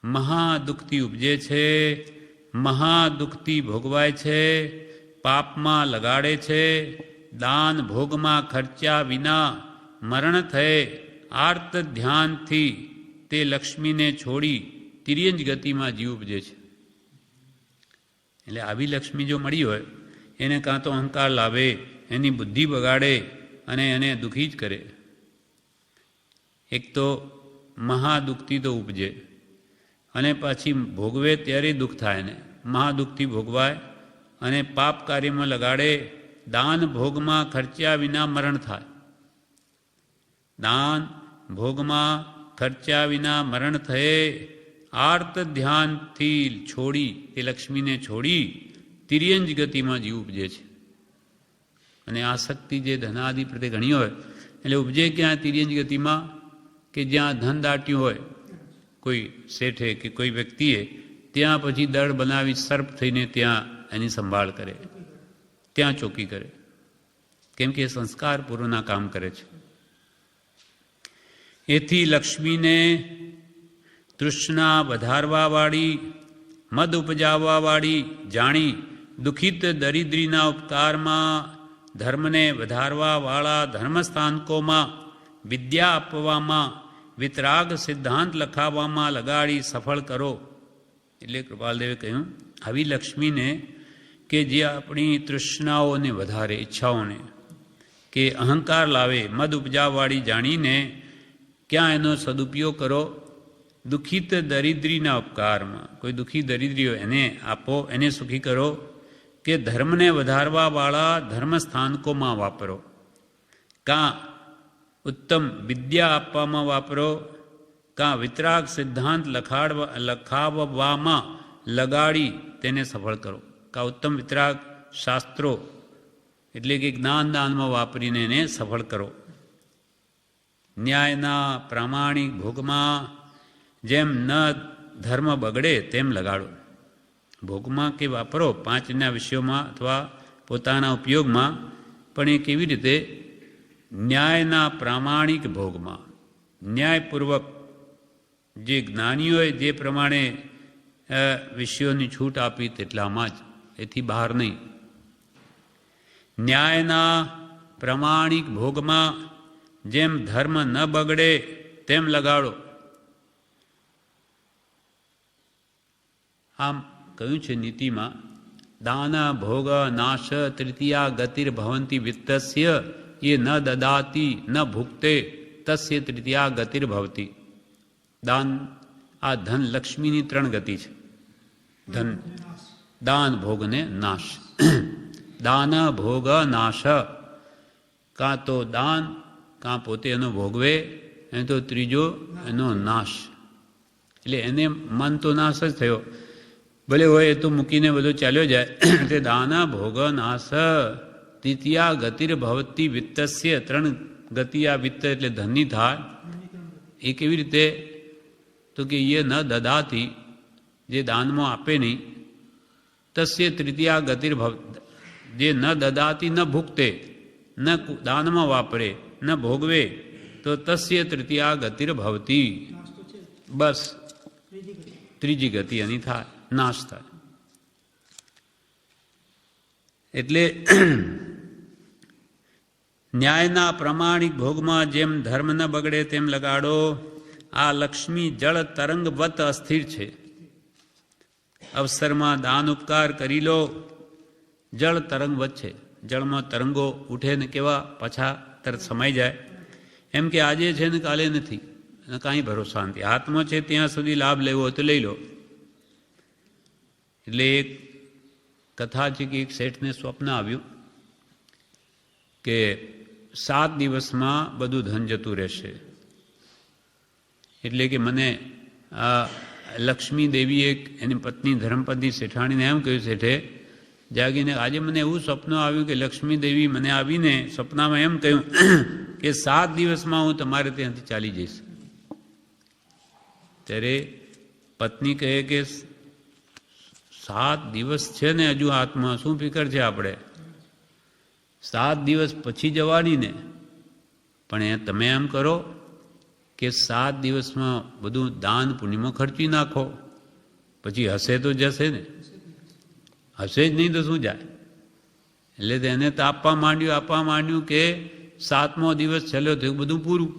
મહાદુઃખથી ઉપજે છે, મહાદુઃખથી ભોગવાય છે, પાપમાં લગાડે છે, દાન ભોગમાં ખર્ચ્યા વિના મરણ થયે આર્ત ધ્યાનથી તે લક્ષ્મીને છોડી તિર્યંજ ગતિમાં જીવ ઉપજે છે. એટલે આવી લક્ષ્મી જો મળી હોય એને કાં તો અહંકાર લાવે, એની બુદ્ધિ બગાડે અને એને દુઃખી જ કરે. એક તો મહાદુઃખથી તો ઉપજે અને પાછી ભોગવે ત્યારે દુઃખ થાય ને, મહાદુઃખથી ભોગવાય અને પાપ કાર્યમાં લગાડે, દાન ભોગમાં ખર્ચ્યા વિના મરણ થાય. દાન ભોગમાં ખર્ચ્યા વિના મરણ થયે આર્ત ધ્યાનથી છોડી, એ લક્ષ્મીને છોડી તિર્યંજ ગતિમાં જીવ ઉપજે છે. અને આસક્તિ જે ધનાદિ પ્રત્યે ઘણી હોય એટલે ઉપજે ક્યાં? તિર્યંજ ગતિમાં, કે જ્યાં ધન દાટ્યું હોય કોઈ શેઠે કે કોઈ વ્યક્તિએ, ત્યાં પછી દળ બનાવી સર્પ થઈને ત્યાં એની સંભાળ કરે, ત્યાં ચોકી કરે. કેમ કે સંસ્કાર પૂર્વના કામ કરે છે. એથી લક્ષ્મીને તૃષ્ણા વધારવાવાળી, મદ ઉપજાવવાવાળી જાણી દુઃખિત દરિદ્રીના ઉપકારમાં, ધર્મને વધારવાવાળા ધર્મસ્થાનકોમાં, વિદ્યા આપવામાં, વિતરાગ સિદ્ધાંત લખાવવામાં લગાડી સફળ કરો. એટલે કૃપાલદેવે કહ્યું આવી લક્ષ્મીને કે જે આપણી તૃષ્ણાઓને વધારે, ઈચ્છાઓને, કે અહંકાર લાવે, મદ ઉપજાવવાળી જાણીને ક્યાં એનો સદુપયોગ કરો? દુઃખિત દરિદ્રીના ઉપકારમાં, કોઈ દુઃખી દરિદ્રી હોય એને આપો, એને સુખી કરો. કે ધર્મને વધારવાવાળા ધર્મસ્થાનકોમાં વાપરો, કાં ઉત્તમ વિદ્યા આપવામાં વાપરો, કાં વિતરાગ સિદ્ધાંત લખાવવામાં લગાડી તેને સફળ કરો. કાં ઉત્તમ વિતરાગ શાસ્ત્રો એટલે કે જ્ઞાન દાનમાં વાપરીને એને સફળ કરો. ન્યાયના પ્રામાણિક ભોગમાં જેમ ન ધર્મ બગડે તેમ લગાડો. ભોગમાં કે વાપરો 5 વિષયોમાં અથવા પોતાના ઉપયોગમાં, પણ એ કેવી રીતે? ન્યાયના પ્રામાણિક ભોગમાં, ન્યાયપૂર્વક જે જ્ઞાનીઓએ જે પ્રમાણે વિષયોની છૂટ આપી તેટલામાં જ, એથી બહાર નહીં. ન્યાયના પ્રામાણિક ભોગમાં જેમ ધર્મ ન બગડે તેમ લગાડો. આમ કહ્યું છે નીતિમાં, દાન ભોગ નાશ તૃતીયા ગતિર ભવંતી વિત્તસ્ય એ ન દદાતી ન ભુક્તે તસ્ય તૃતીયા ગતિર ભવતી. દાન, આ ધન લક્ષ્મીની 3 ગતિ છે. ધન, દાન, ભોગ ને નાશ. દાન, ભોગ, નાશ. કાં તો દાન, કાં પોતે એનો ભોગવે, એ તો ત્રીજો એનો નાશ. એટલે એને મન તો નાશ જ થયો, ભલે હોય એ તો મૂકીને બધો ચાલ્યો જાય. એટલે દાન, ભોગ, નાશ. તૃતીયા ગતિર ભવતી વિત્તસ્ય. 3 ગતિ આ વિત્ત એટલે ધનની થાય. એ કેવી રીતે? તો કે એ ન દદાતી, જે દાનમાં આપે નહીં. તસ્ય તૃતીયા ગતિર ભવ, જે ન દદાતી ન ભૂકતે, ન દાનમાં વાપરે, ન ભોગવે, તો તસ્ય તૃતીયા ગતિર ભવતી. બસ ત્રીજી ગતિ એની થાય, નાશ થાય. એટલે ન્યાયના પ્રમાણિક ભોગમાં જેમ ધર્મ ન બગડે તેમ લગાડો. આ લક્ષ્મી જળ તરંગવત અસ્થિર છે. અવસરમાં દાન ઉપકાર કરી લો. જળ તરંગવત છે, જળમાં તરંગો ઉઠે ને કેવા પાછા તરત સમાઈ જાય. એમ કે આજે છે ને કાલે નથી, કાંઈ ભરોસા નથી. હાથમાં છે ત્યાં સુધી લાભ લેવો હોય તો લઈ લો. એટલે એક કથા છે કે એક શેઠને સ્વપ્ન આવ્યું કે 7 દિવસમાં બધું ધન જતું રહેશે. એટલે કે મને આ લક્ષ્મી દેવીએ એની પત્ની ધર્મપત્ની શેઠાણીને એમ કહ્યું, શેઠે જાગીને આજે મને એવું સ્વપ્ન આવ્યું કે લક્ષ્મી દેવી મને આવીને સપનામાં એમ કહ્યું કે 7 દિવસમાં હું તમારે ત્યાંથી ચાલી જઈશ. ત્યારે પત્ની કહે કે 7 દિવસ છે ને હજુ હાથમાં, શું ફિકર છે આપણે? 7 દિવસ પછી જવાની ને. પણ તમે એમ કરો કે 7 દિવસમાં બધું દાન પુણ્યમાં ખર્ચી નાખો, પછી હશે તો જશે ને, હશે જ નહીં તો શું જાય? એટલે તેને તો આપવા માંડ્યું કે 7મો દિવસ ચાલ્યો તો બધું પૂરું.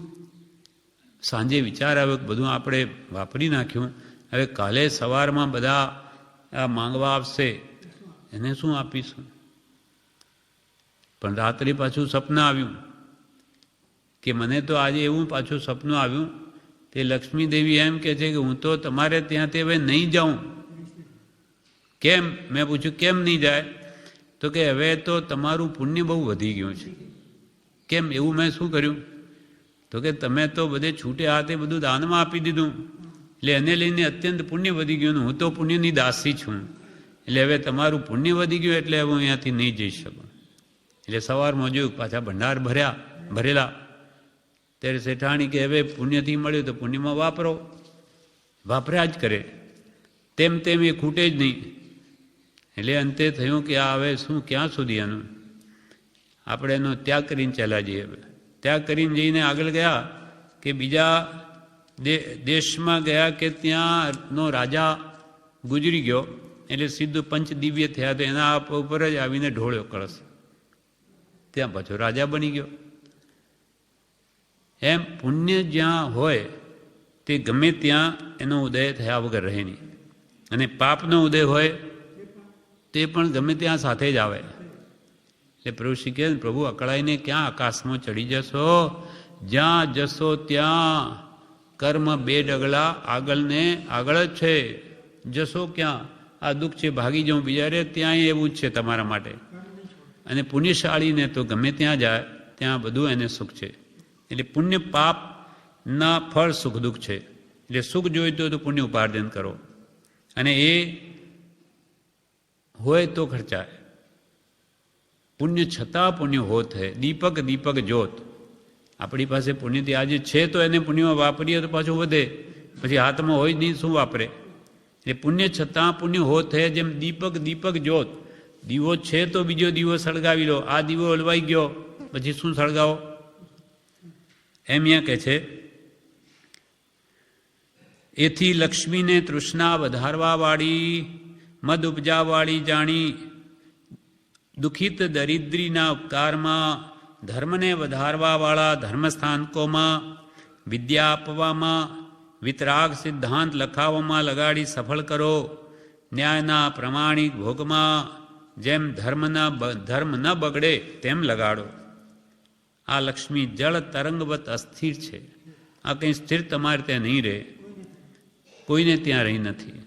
સાંજે વિચાર આવ્યો કે બધું આપણે વાપરી નાખ્યું, હવે કાલે સવારમાં બધા આ માંગવા આવશે, એને શું આપીશું? પણ રાત્રે પાછું સપનું આવ્યું કે મને તો આજે એવું પાછું સપનું આવ્યું તે લક્ષ્મી દેવી એમ કહે છે કે હું તો તમારે ત્યાંથી હવે નહીં જાઉં. કેમ? મેં પૂછ્યું કેમ નહીં જાય? તો કે હવે તો તમારું પુણ્ય બહુ વધી ગયું છે. કેમ એવું? મેં શું કર્યું? તો કે તમે તો બધે છૂટે હાથે બધું દાનમાં આપી દીધું, એટલે એને લઈને અત્યંત પુણ્ય વધી ગયું. હું તો પુણ્યની દાસી છું, એટલે હવે તમારું પુણ્ય વધી ગયું, એટલે હવે હું અહીંયાથી નહીં જઈ શકું. એટલે સવારમાં જોયું પાછા ભંડાર ભરેલા. ત્યારે શેઠાણી કે હવે પુણ્યથી મળ્યું તો પુણ્યમાં વાપરો. વાપર્યા જ કરે, તેમ એ ખૂટે જ નહીં. એટલે અંતે થયું કે આ હવે શું, ક્યાં સુધી એનું આપણે એનો ત્યાગ કરીને ચાલ્યા જઈએ. ત્યાગ કરીને જઈને આગળ ગયા કે બીજા દેશમાં ગયા કે ત્યાંનો રાજા ગુજરી ગયો, એટલે સીધું પંચદિવ્ય થયા તો એના ઉપર જ આવીને ઢોળ્યો કળશ, ત્યાં પાછો રાજા બની ગયો. એમ પુણ્ય જ્યાં હોય તે ગમે ત્યાં એનો ઉદય થયા વગર રહે નહીં, અને પાપનો ઉદય હોય તે પણ ગમે ત્યાં સાથે જ આવે. એટલે પ્રભુ શ્રી કહે, પ્રભુ અકળાઈને ક્યાં આકાશમાં ચડી જશો? જ્યાં જશો ત્યાં કર્મ 2 ડગલા આગળ ને આગળ જ છે. જશો ક્યાં? આ દુઃખ છે ભાગી જાઉં બીજા રે, ત્યાં એવું જ છે તમારા માટે. અને પુણ્યશાળીને તો ગમે ત્યાં જાય ત્યાં બધું એને સુખ છે. એટલે પુણ્ય પાપના ફળ સુખ દુઃખ છે. એટલે સુખ જોઈતું હોય તો પુણ્ય ઉપાર્જન કરો, અને એ હોય તો ખર્ચાય. પુણ્ય છતાં પુણ્ય હોત હે, દીપક જ્યોત. આપણી પાસે પુણ્યથી આજે છે તો એને પુણ્યમાં વાપરીએ તો પાછું વધે, પછી હાથમાં હોય જ નહીં શું વાપરે? એટલે પુણ્ય છતાં પુણ્ય હોત હે. જેમ દીપક જ્યોત, દીવો છે તો બીજો દીવો સળગાવી લો. આ દીવો હલવાઈ ગયો પછી શું સળગાવો? એમ અહીંયા કહે છે, એથી લક્ષ્મીને તૃષ્ણા વધારવાવાળી, મદ ઉપજાવાળી જાણી, દુઃખિત દરિદ્રીના ઉપકારમાં, ધર્મને વધારવાવાળા ધર્મસ્થાનકોમાં, વિદ્યા આપવામાં, વિતરાગ સિદ્ધાંત લખાવવામાં લગાડી સફળ કરો. ન્યાયના પ્રમાણિક ભોગમાં જેમ ધર્મ ન બગડે તેમ લગાડો. આ લક્ષ્મી જળ તરંગવત અસ્થિર છે. આ કંઈ સ્થિર તમારે ત્યાં નહીં રહે. કોઈને ત્યાં રહી નથી.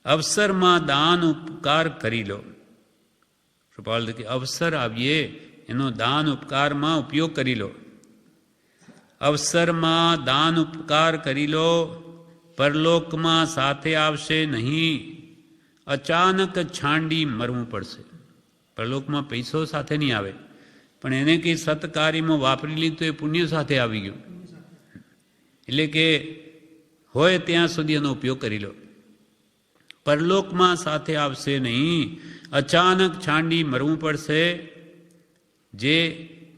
અવસરમાં દાન ઉપકાર કરી લો. કૃપાલ કે અવસર આવીએ એનો દાન ઉપકારમાં ઉપયોગ કરી લો. અવસરમાં દાન ઉપકાર કરી લો, પરલોકમાં સાથે આવશે નહીં, અચાનક છાંડી મરવું પડશે. પરલોકમાં પૈસો સાથે નહીં આવે, પણ એને કંઈ સત્કાર્યમાં વાપરી લીધું તો એ પુણ્ય સાથે આવી ગયું. એટલે કે હોય ત્યાં સુધી એનો ઉપયોગ કરી લો. પરલોકમાં સાથે આવશે નહીં, અચાનક છાંડી મરવું પડશે. જે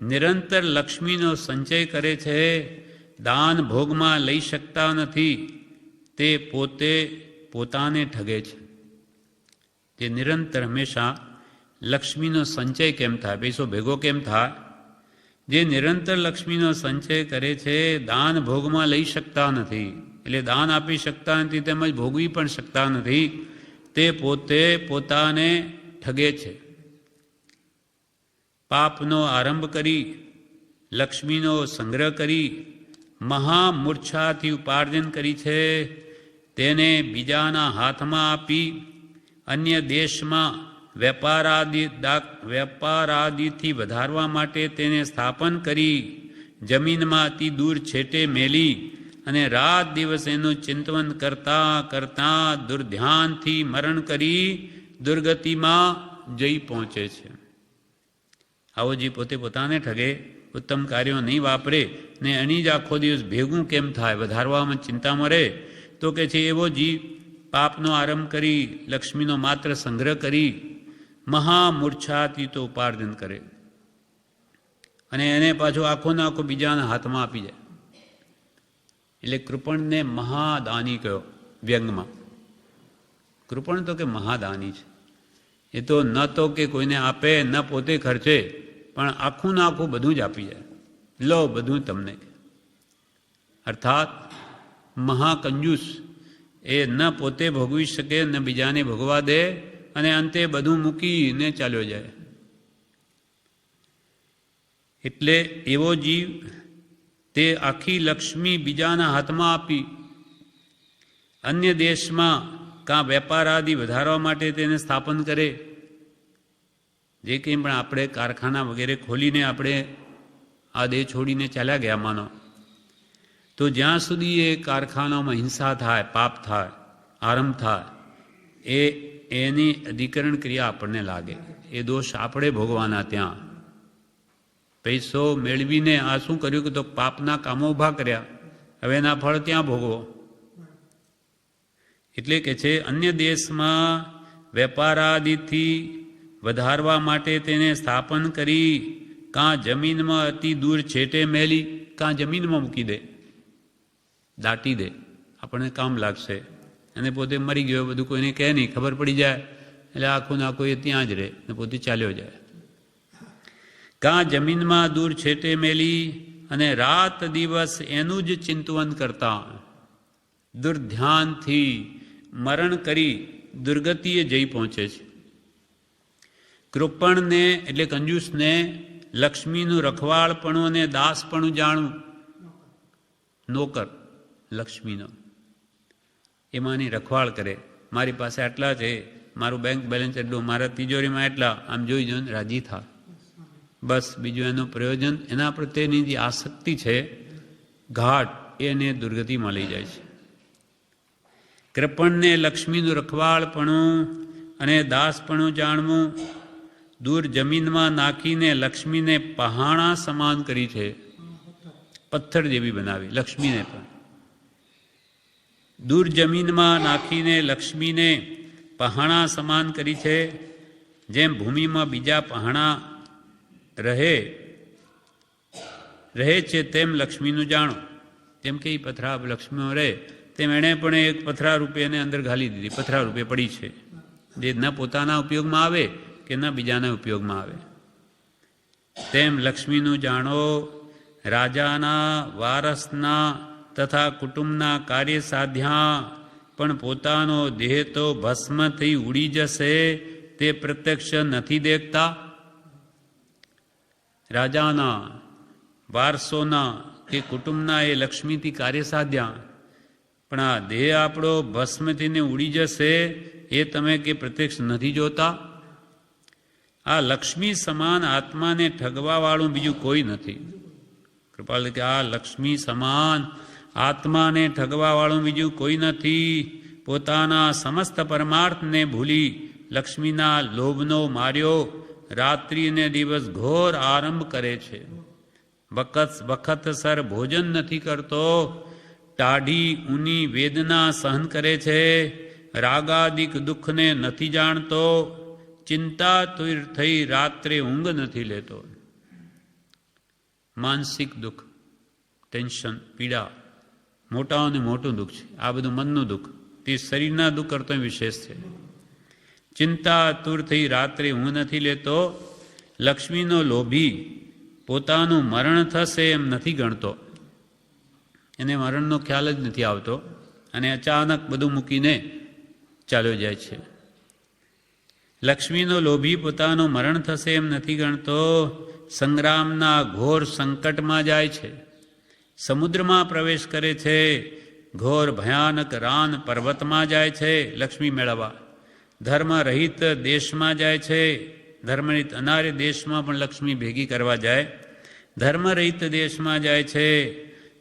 નિરંતર લક્ષ્મીનો સંચય કરે છે, દાન ભોગમાં લઈ શકતા નથી, તે પોતે પોતાને ઠગે છે. જે નિરંતર હંમેશા લક્ષ્મીનો સંચય કેમ થાય, પૈસો ભેગો કેમ થાય? જે નિરંતર લક્ષ્મીનો સંચય કરે છે, દાન ભોગમાં લઈ શકતા નથી, એટલે દાન આપી શકતા નથી તેમજ ભોગવી પણ શકતા નથી, તે પોતે પોતાને ઠગે છે. પાપનો આરંભ કરી, લક્ષ્મીનો સંગ્રહ કરી, મહામૂર્છાથી ઉપાર્જન કરી છે, તેને બીજાના હાથમાં આપી, અન્ય દેશમાં વેપારાદિથી વધારવા માટે તેને સ્થાપન કરી, જમીનમાં અતિ દૂર છેટે મેલી અને રાત દિવસ એનું ચિંતન કરતા કરતા દુર્ધ્યાનથી મરણ કરી દુર્ગતિમાં જઈ પહોંચે છે. આવો જે પોતે પોતાને ઠગે, ઉત્તમ કાર્યો નહીં વાપરે ને એની જ આખો દિવસ ભેગું કેમ થાય, વધારવામાં ચિંતામાં રહે, તો કે છે એવો જીવ પાપનો આરંભ કરી, લક્ષ્મીનો માત્ર સંગ્રહ કરી, મહામૂર્છાથી તો ઉપાર્જન કરે અને એને પાછો આખો ને આખો બીજાના હાથમાં આપી જાય. એટલે કૃપણને મહાદાની કહ્યો વ્યંગમાં. કૃપણ તો કે મહાદાની છે. એ તો ન તો કે કોઈને આપે, ન પોતે ખર્ચે, પણ આખું ને આખું બધું જ આપી જાય. લો બધું તમને. અર્થાત મહાકંજૂસ. એ ન પોતે ભોગવી શકે, ન બીજાને ભોગવા દે, અને અંતે બધું મૂકીને ચાલ્યો જાય. એટલે એવો જીવ તે આખી લક્ષ્મી બીજાના હાથમાં આપી, અન્ય દેશમાં કાં વેપાર આદિ વધારવા માટે તેને સ્થાપન કરે. જે કંઈ પણ આપણે કારખાના વગેરે ખોલીને આપણે આ દેહ છોડીને ચાલ્યા ગયા માનો, તો જ્યાં સુધી એ કારખાનામાં હિંસા થાય, પાપ થાય, આરંભ થાય, એની અધિકરણ ક્રિયા આપણને લાગે. એ દોષ આપણે ભોગવાના. ત્યાં પૈસો મેળવીને આ શું કર્યું કે તો પાપના કામો ઊભા કર્યા, હવે એના ફળ ત્યાં ભોગવો. એટલે કે છે અન્ય દેશમાં વેપારાદિથી વધારવા માટે તેને સ્થાપન કરી, કાં જમીનમાં અતિ દૂર છેટે મેલી, કાં જમીનમાં મૂકી દે, દાટી દે, આપણને કામ લાગશે. અને પોતે મરી ગયો, બધું કોઈને કહે નહીં, ખબર પડી જાય એટલે આખું ને આખું એ ત્યાં જ રહે ને પોતે ચાલ્યો જાય. કાં જમીનમાં દૂર છેટે મેલી અને રાત દિવસ એનું જ ચિંતવન કરતા દુર્ધ્યાનથી મરણ કરી દુર્ગતિએ જઈ પહોંચે છે. કૃપણને એટલે કંજૂસને લક્ષ્મીનું રખવાળપણું અને દાસપણું જાણવું. નોકર લક્ષ્મીનો, એમાંની રખવાળ કરે. મારી પાસે આટલા છે, મારું બેંક બેલેન્સ એટલું, મારા તિજોરીમાં એટલા, આમ જોઈ જોઈને રાજી થા. બસ બીજું એનું પ્રયોજન, એના પ્રત્યેની જે આસક્તિ છે ઘાટ, એને દુર્ગતિમાં લઈ જાય છે. કૃપણને લક્ષ્મીનું રખવાળપણું અને દાસપણું જાણવું. દૂર જમીનમાં નાખીને લક્ષ્મીને પહાણા સમાન કરી છે, પથ્થર જેવી બનાવી લક્ષ્મીને પણ. દૂર જમીનમાં નાખીને લક્ષ્મીને પહાણા સમાન કરી છે. જેમ ભૂમિમાં બીજા પહાણા રહે છે તેમ લક્ષ્મીનું જાણો. જેમ કે એ પથરા લક્ષ્મીઓ રહે તેમ એણે પણ એક પથરા રૂપે એને અંદર ઘાલી દીધી, પથરા રૂપે પડી છે, જે ન પોતાના ઉપયોગમાં આવે કે ન બીજાના ઉપયોગમાં આવે. તેમ લક્ષ્મીનું જાણો. રાજાના, વારસના તથા કુટુંબના કાર્ય સાધ્યા પણ પોતાનો દેહ તો ભસ્મ થઈ ઉડી જશે તે પ્રત્યક્ષ નથી દેખતા. રાજાના, વારસોના કે કુટુંબના એ લક્ષ્મીથી કાર્ય સાધ્યા, પણ આ દેહ આપણો ભસ્મથીને ઉડી જશે એ તમે કે પ્રત્યક્ષ નથી જોતા? આ લક્ષ્મી સમાન આત્માને ઠગવાવાળું બીજું કોઈ નથી. કૃપાલ કે આ લક્ષ્મી સમાન આત્માને ઠગવાવાળું બીજું કોઈ નથી. પોતાના સમસ્ત પરમાર્થને ભૂલી લક્ષ્મીના લોભનો માર્યો રાત્રિ અને દિવસ ઘોર આરંભ કરે છે. વખતસર ભોજન નથી કરતો, ટાઢી ઊની વેદના સહન કરે છે, રાગાદિક દુઃખને નથી જાણતો, ચિંતાતુર થઈ રાત્રે ઊંઘ નથી લેતો. માનસિક દુઃખ, ટેન્શન, પીડા મોટાઓને મોટું દુઃખ છે. આ બધું મનનું દુઃખ, તે શરીરના દુઃખ કરતા વિશેષ છે. ચિંતાતુર થઈ રાત્રે ઊંઘ નથી લેતો. લક્ષ્મીનો લોભી પોતાનું મરણ થશે એમ નથી ગણતો, એને મરણનો ખ્યાલ જ નથી આવતો અને અચાનક બધું મૂકીને ચાલ્યો જાય છે. લક્ષ્મીનો લોભી પોતાનું મરણ થશે એમ નથી ગણતો. સંગ્રામના ઘોર સંકટમાં જાય છે, સમુદ્રમાં પ્રવેશ કરે છે, ઘોર ભયાનક રાન પર્વતમાં જાય છે લક્ષ્મી મેળવવા, ધર્મરહિત દેશમાં જાય છે, ધર્મરહિત અનાર્ય દેશમાં પણ લક્ષ્મી ભેગી કરવા જાય, ધર્મરહિત દેશમાં જાય છે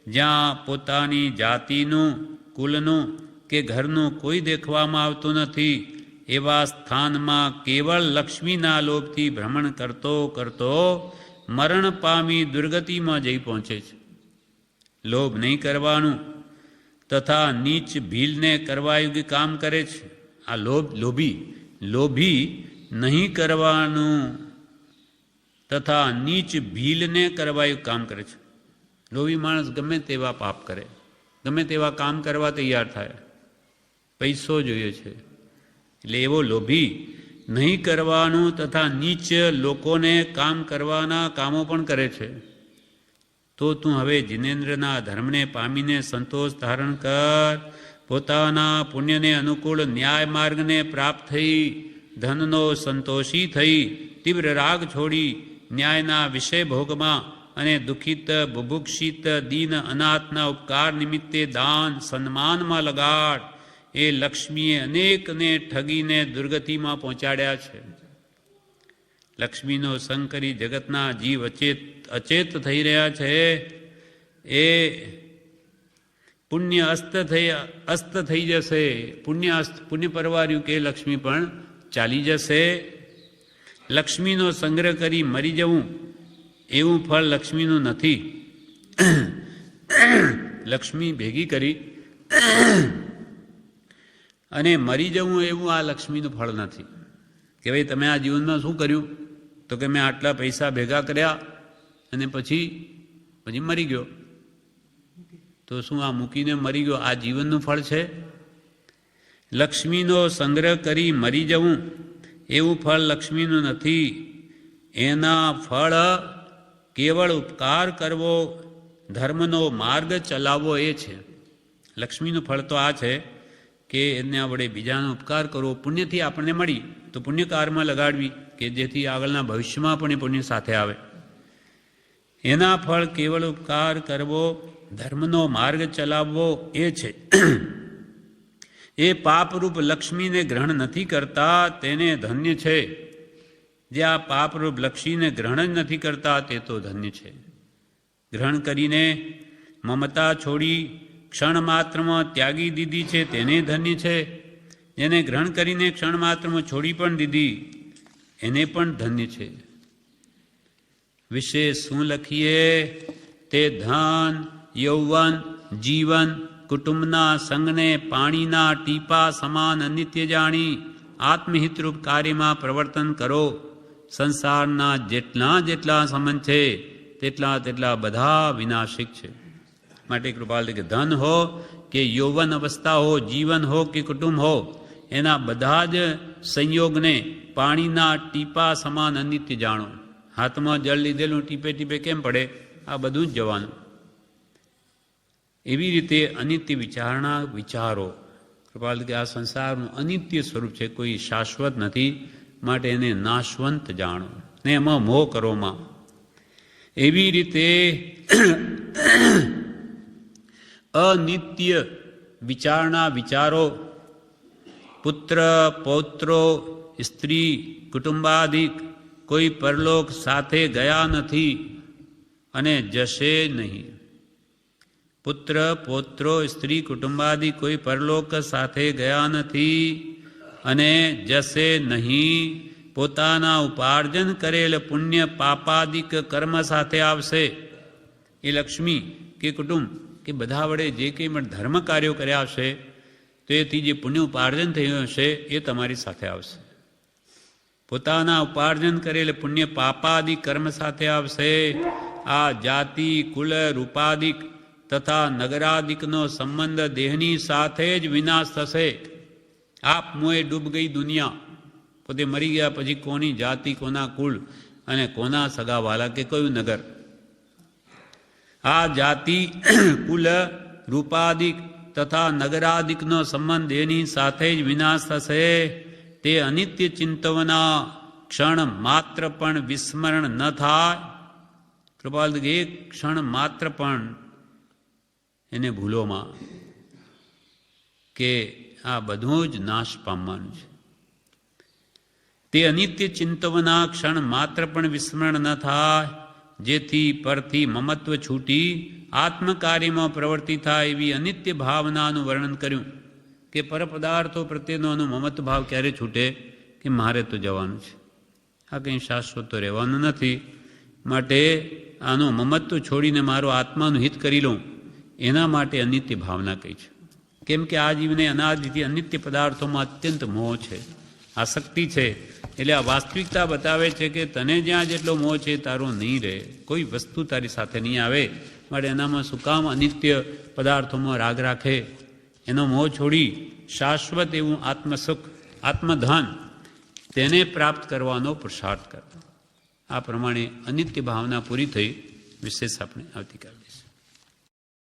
જ્યાં પોતાની જાતિનું, કુલનું કે ઘરનું કોઈ દેખવામાં આવતું નથી. એવા સ્થાનમાં કેવળ લક્ષ્મીના લોભથી ભ્રમણ કરતો કરતો મરણ પામી દુર્ગતિમાં જઈ પહોંચે છે. લોભ નહીં કરવાનું તથા નીચ ભીલને કરવાયોગ્ય કામ કરે છે. આ લોભી નહીં કરવાનું તથા નીચ ભીલને કરવાયું કામ કરે છે. લોભી માણસ ગમે તેવા પાપ કરે, ગમે તેવા કામ કરવા તૈયાર થાય, પૈસો જોઈએ છે. એટલે એવો લોભી નહીં કરવાનું તથા નીચ લોકોને કામ કરવાના કામો પણ કરે છે. તો તું હવે જિનેન્દ્રના ધર્મને પામીને સંતોષ ધારણ કર. પોતાના પુણ્યને અનુકૂળ ન્યાય માર્ગને પ્રાપ્ત થઈ, ધનનો સંતોષી થઈ, તીવ્ર રાગ છોડી ન્યાયના વિષય ભોગમાં અને દુઃખિત બુભુક્ષિત દીન અનાથના ઉપકાર નિમિત્તે દાન સન્માનમાં લગાડ. એ લક્ષ્મીએ અનેકને ઠગીને દુર્ગતિમાં પહોંચાડ્યા છે. લક્ષ્મીનો સંગ કરી જગતના જીવ અચેત થઈ રહ્યા છે. એ પુણ્ય અસ્ત થઈ જશે. પુણ્ય પરવાર્યું કે લક્ષ્મી પણ ચાલી જશે. લક્ષ્મીનો સંગ્રહ કરી મરી જવું એવું ફળ લક્ષ્મીનું નથી. લક્ષ્મી ભેગી કરી અને મરી જવું એવું આ લક્ષ્મીનું ફળ નથી. કે ભાઈ તમે આ જીવનમાં શું કર્યું? તો કે મેં આટલા પૈસા ભેગા કર્યા અને પછી મરી ગયો. તો શું આ મૂકીને મરી ગયો આ જીવનનું ફળ છે? લક્ષ્મીનો સંગ્રહ કરી મરી જવું એવું ફળ લક્ષ્મીનું નથી. એના ફળ કેવળ ઉપકાર કરવો, ધર્મનો માર્ગ ચલાવવો એ છે. લક્ષ્મીનું ફળ તો આ છે કે એના વડે બીજાનો ઉપકાર કરવો, પુણ્યથી આપણને મળી તો પુણ્યકારમાં લગાડવી કે જેથી આગળના ભવિષ્યમાં પણ એ પુણ્ય સાથે આવે. એના ફળ કેવળ ઉપકાર કરવો, ધર્મનો માર્ગ ચલાવવો એ છે. એ પાપરૂપ લક્ષ્મીને ગ્રહણ નથી કરતા તેને ધન્ય છે. જે આ પાપરૂપ લક્ષ્મીને ગ્રહણ જ નથી કરતા તે તો ધન્ય છે. ગ્રહણ કરીને મમતા છોડી ક્ષણ માત્રમાં ત્યાગી દીધી છે તેને ધન્ય છે. જેને ગ્રહણ કરીને ક્ષણ માત્રમાં છોડી પણ દીધી એને પણ ધન્ય છે. વિશે શું લખીએ? તે ધન, યૌવન, જીવન, કુટુંબના સંગને પાણીના ટીપા સમાન અનિત્ય જાણી આત્મહિતરૂપ કાર્યમાં પ્રવર્તન કરો. સંસારના જેટલા સંબંધ છે તેટલા બધા વિનાશિક છે. માટે કૃપાલ કે ધન હો કે યૌવન અવસ્થા હો, જીવન હો કે કુટુંબ હો, એના બધા જ સંયોગને પાણીના ટીપા સમાન અનિત્ય જાણો. હાથમાં જળ લીધેલું ટીપે ટીપે કેમ પડે? આ બધું જ જવાનું. એવી રીતે અનિત્ય વિચારણા વિચારો. કૃપાલ કે આ સંસારનું અનિત્ય સ્વરૂપ છે, કોઈ શાશ્વત નથી. માટે એને નાશવંત જાણો ને એમાં મોહ કરોમાં. એવી રીતે અનિત્ય વિચારના વિચારો, પુત્ર પૌત્રો, સ્ત્રી કુટુંબાદિક કોઈ પરલોક સાથે ગયા નથી અને જશે નહીં. પુત્ર પૌત્રો, સ્ત્રી કુટુંબાદિક કોઈ પરલોક સાથે ગયા નથી અને જશે નહીં. પોતાના ઉપાર્જન કરેલ પુણ્ય પાપાદિક કર્મ સાથે આવશે. એ લક્ષ્મી કે કુટુંબ કે બધા વડે જે કંઈ પણ ધર્મ કાર્યો કર્યા હશે તો એથી જે પુણ્ય ઉપાર્જન થયું હશે એ તમારી સાથે આવશે. પોતાના ઉપાર્જન કરેલ પુણ્ય પાપાદિક કર્મ સાથે આવશે. આ જાતિ કુલ રૂપાદિક તથા નગરાદિકનો સંબંધ દેહની સાથે જ વિનાશ થશે. આપ મોએ ડૂબ ગઈ દુનિયા. પોતે મરી ગયા પછી કોની જાતિ, કોના કુળ અને કોના સગાવાલા કે કયું નગર. આ જાતિ કુલ રૂપાદિક તથા નગરાદિકનો સંબંધ એની સાથે જ વિનાશ થશે. તે અનિત્ય ચિંતવના ક્ષણ માત્ર પણ વિસ્મરણ ન થાય. કૃપાલ એક ક્ષણ માત્ર પણ એને ભૂલોમાં કે આ બધું જ નાશ પામવાનું છે. તે અનિત્ય ચિંતવના ક્ષણ માત્ર પણ વિસ્મરણ ન થાય, જેથી પરથી મમત્વ છૂટી આત્મકાર્યમાં પ્રવૃત્તિ થાય એવી અનિત્ય ભાવનાનું વર્ણન કર્યું. કે પરપદાર્થો પ્રત્યેનો મમત્વ ભાવ ક્યારે છૂટે? કે મારે તો જવાનું છે, આ કંઈ શાશ્વત તો રહેવાનું નથી, માટે આનું મમત્વ છોડીને મારો આત્માનું હિત કરી લઉં, એના માટે અનિત્ય ભાવના કહી છે. કેમ કે આ જીવને અનાદિથી અનિત્ય પદાર્થોમાં અત્યંત મોહ છે, આસક્તિ છે. એટલે આ વાસ્તવિકતા બતાવે છે કે તને જ્યાં જેટલો મોહ છે તારો નહીં રહે, કોઈ વસ્તુ તારી સાથે નહીં આવે. માટે એનામાં શું કામ અનિત્ય પદાર્થોમાં રાગ રાખે? એનો મોહ છોડી શાશ્વત એવું આત્મસુખ, આત્મધન તેને પ્રાપ્ત કરવાનો પુરુષાર્થ કરવો. આ પ્રમાણે અનિત્ય ભાવના પૂરી થઈ. વિશેષ આપણે આવતીકાલે.